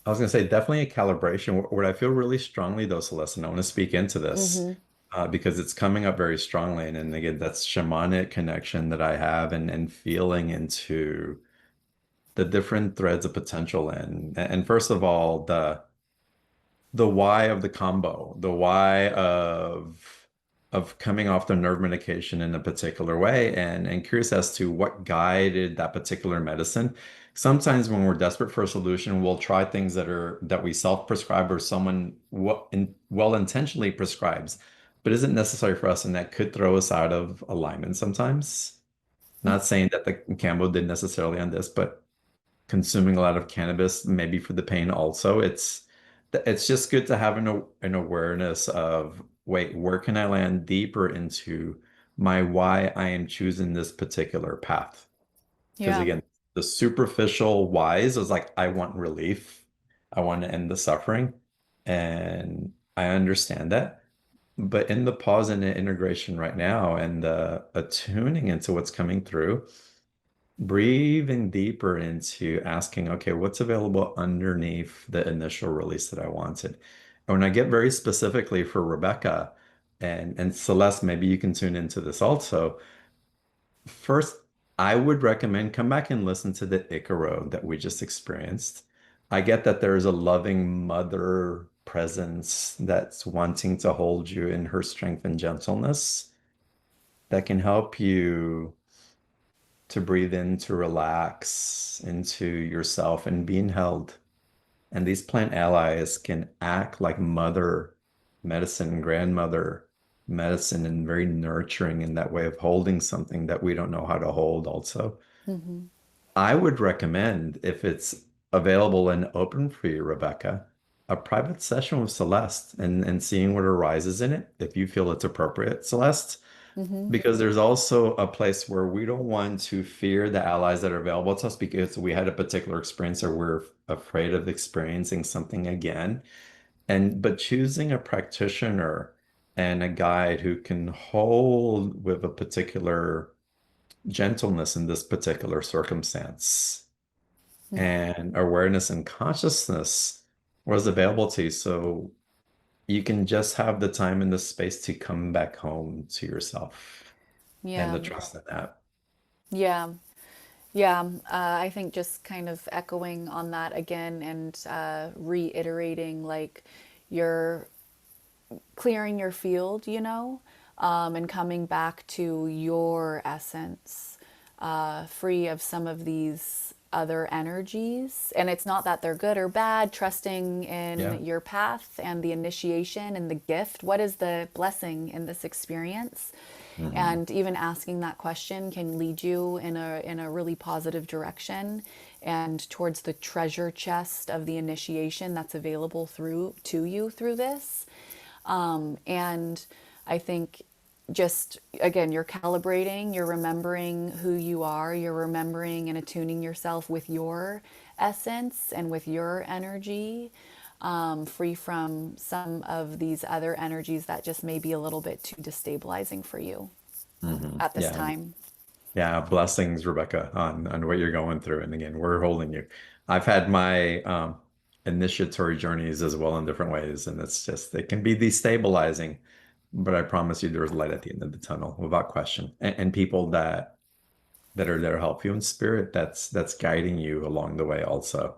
Speaker 1: I was going to say definitely a calibration. What I feel really strongly though, Celeste, and I want to speak into this
Speaker 2: Mm-hmm.
Speaker 1: because it's coming up very strongly. And again, that's shamanic connection that I have and feeling into the different threads of potential and first of all, the why of the combo, the why of coming off the nerve medication in a particular way, and curious as to what guided that particular medicine. Sometimes when we're desperate for a solution, we'll try things that we self-prescribe or someone well intentionally prescribes. but isn't necessary for us, and that could throw us out of alignment sometimes. Not saying that the Campbell did necessarily on this, but consuming a lot of cannabis, maybe for the pain also. It's just good to have an awareness of, wait, where can I land deeper into my why I am choosing this particular path? Because
Speaker 2: Yeah.
Speaker 1: again, the superficial whys is like, I want relief. I want to end the suffering. And I understand that. But in the pause and the integration right now and the attuning into what's coming through, breathing deeper into asking, okay, what's available underneath the initial release that I wanted? And when I get very specifically for Rebecca and Celeste, maybe you can tune into this also. First, I would recommend come back and listen to the Icaro that we just experienced. I get that there is a loving mother presence that's wanting to hold you in her strength and gentleness that can help you to breathe in, to relax into yourself and being held. And these plant allies can act like mother medicine, grandmother medicine, and very nurturing in that way of holding something that we don't know how to hold also.
Speaker 2: Hmm.
Speaker 1: I would recommend, if it's available and open for you, Rebecca, a private session with Celeste and seeing what arises in it, if you feel it's appropriate, Celeste.
Speaker 2: Hmm.
Speaker 1: Because there's also a place where we don't want to fear the allies that are available to us because we had a particular experience or we're afraid of experiencing something again. And but choosing a practitioner and a guide who can hold with a particular gentleness in this particular circumstance and awareness and consciousness was available to you. So you can just have the time and the space to come back home to yourself and
Speaker 2: Yeah.
Speaker 1: the trust in that.
Speaker 2: Yeah. Yeah, I think just kind of echoing on that again and reiterating like you're clearing your field, and coming back to your essence, free of some of these other energies. And it's not that they're good or bad, trusting
Speaker 1: Yeah.
Speaker 2: in your path and the initiation and the gift. What is the blessing in this experience?
Speaker 1: Hmm.
Speaker 2: And even asking that question can lead you in a really positive direction and towards the treasure chest of the initiation that's available through to you through this. And I think just again, you're calibrating, you're remembering who you are, you're remembering and attuning yourself with your essence and with your energy, free from some of these other energies that just may be a little bit too destabilizing for you at this
Speaker 1: Yeah.
Speaker 2: time.
Speaker 1: Yeah. Blessings, Rebecca, on what you're going through. And again, we're holding you. I've had my initiatory journeys as well in different ways, and it's just it can be destabilizing. But I promise you there's light at the end of the tunnel without question. And people that are there to help you in spirit that's guiding you along the way also,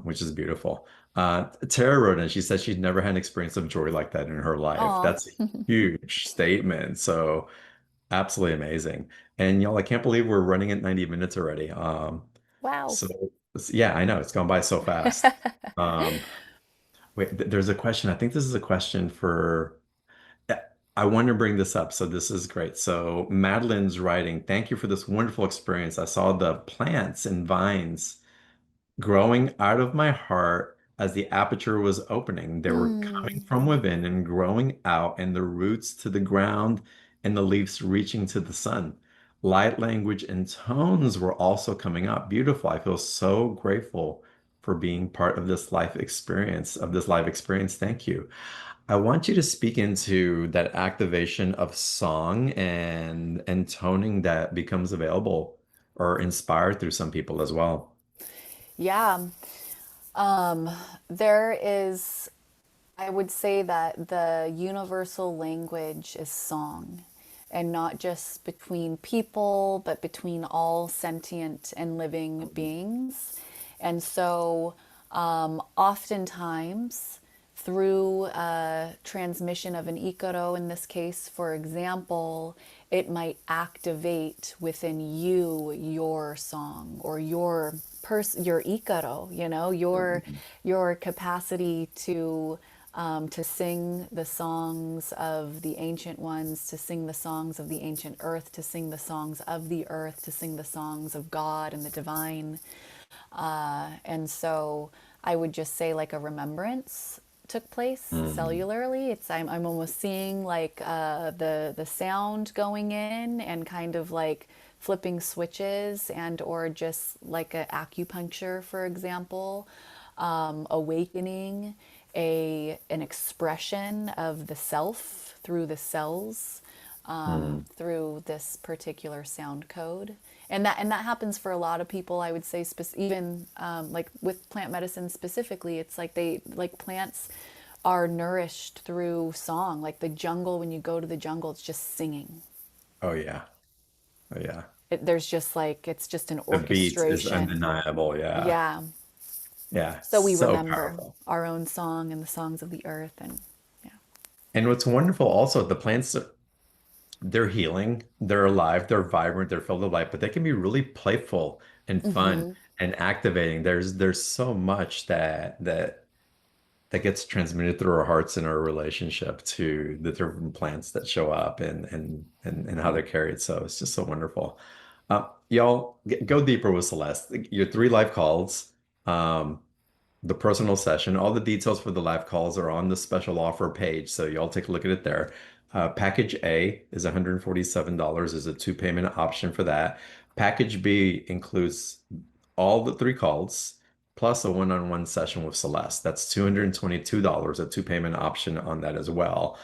Speaker 1: which is beautiful. Tara wrote in, she said she'd never had an experience of joy like that in her life.
Speaker 2: Oh,
Speaker 1: That's a huge statement. So absolutely amazing. And y'all, I can't believe we're running at 90 minutes already.
Speaker 2: wow.
Speaker 1: So yeah, I know it's gone by so fast. Um, wait, there's a question. I think this is a question for yeah, I want to bring this up, so this is great. So Madeline's writing, thank you for this wonderful experience. I saw the plants and vines growing out of my heart as the aperture was opening. They were coming
Speaker 2: Mm,
Speaker 1: from within and growing out, and the roots to the ground and the leaves reaching to the sun. Light language and tones were also coming up. Beautiful. I feel so grateful for being part of this life experience, of this live experience. Thank you. I want you to speak into that activation of song and toning that becomes available or inspired through some people as well.
Speaker 2: yeah. There is, I would say that the universal language is song, and not just between people, but between all sentient and living beings. And so, oftentimes, through transmission of an Icaro, in this case, for example, it might activate within you your song or your Icaro, your capacity to to sing the songs of the ancient ones, to sing the songs of the ancient earth, to sing the songs of the earth, to sing the songs of God and the divine. And so I would just say like a remembrance took place
Speaker 1: Mm.
Speaker 2: cellularly. I'm almost seeing like the sound going in and kind of like flipping switches and or just like a acupuncture, for example, awakening an expression of the self through the cells,
Speaker 1: Mm.
Speaker 2: through this particular sound code. And that happens for a lot of people. I would say, even like with plant medicine specifically, it's like plants are nourished through song. Like the jungle, when you go to the jungle, it's just singing.
Speaker 1: Oh yeah. Oh yeah.
Speaker 2: There's just like it's just an
Speaker 1: The beats is
Speaker 2: orchestration.
Speaker 1: undeniable. Yeah.
Speaker 2: Yeah.
Speaker 1: Yeah.
Speaker 2: So we
Speaker 1: So
Speaker 2: remember
Speaker 1: powerful.
Speaker 2: our own song and the songs of the earth, and yeah.
Speaker 1: And what's wonderful also, the plants, they're healing, they're alive, they're vibrant, they're filled with life, but they can be really playful and fun
Speaker 2: Mm-hmm.
Speaker 1: and activating. There's so much that gets transmitted through our hearts and our relationship to the different plants that show up and how they're carried. So it's just so wonderful. Y'all go deeper with Celeste. Your three life calls. Um, the personal session. All the details for the live calls are on the special offer page, so y'all take a look at it there. Package A is $147. There's a two payment option for that. Package B includes all the three calls plus a one-on-one session with Celeste. That's $222, a two payment option on that as well.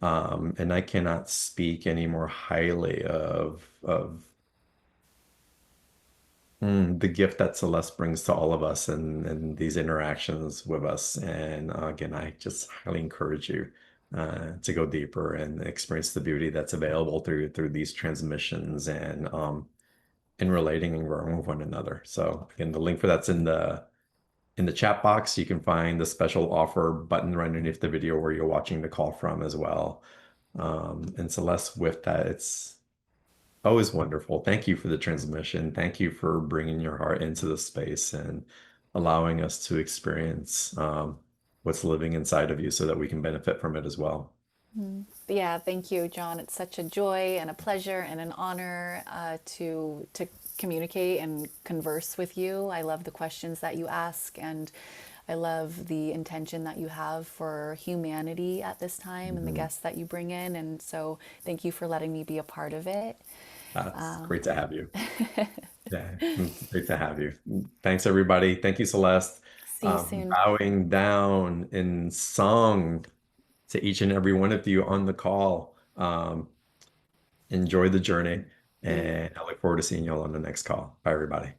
Speaker 1: And I cannot speak any more highly of the gift that Celeste brings to all of us and these interactions with us. And again, I just highly encourage you to go deeper and experience the beauty that's available through these transmissions and relating and growing with one another. So again, the link for that's in the chat box. You can find the special offer button right underneath the video where you're watching the call from as well. And Celeste, with that, it's always wonderful. Thank you for the transmission. Thank you for bringing your heart into the space and allowing us to experience what's living inside of you so that we can benefit from it as well.
Speaker 2: Yeah, thank you, John. It's such a joy and a pleasure and an honor to communicate and converse with you. I love the questions that you ask, and I love the intention that you have for humanity at this time and the
Speaker 1: Mhm.
Speaker 2: guests that you bring in. And so, thank you for letting me be a part of it.
Speaker 1: That's great to have you. Yeah, great to have you. Thanks, everybody. Thank you, Celeste.
Speaker 2: See you soon.
Speaker 1: Bowing down in song to each and every one of you on the call. Enjoy the journey,
Speaker 2: Mm.
Speaker 1: and I look forward to seeing you all on the next call. Bye, everybody.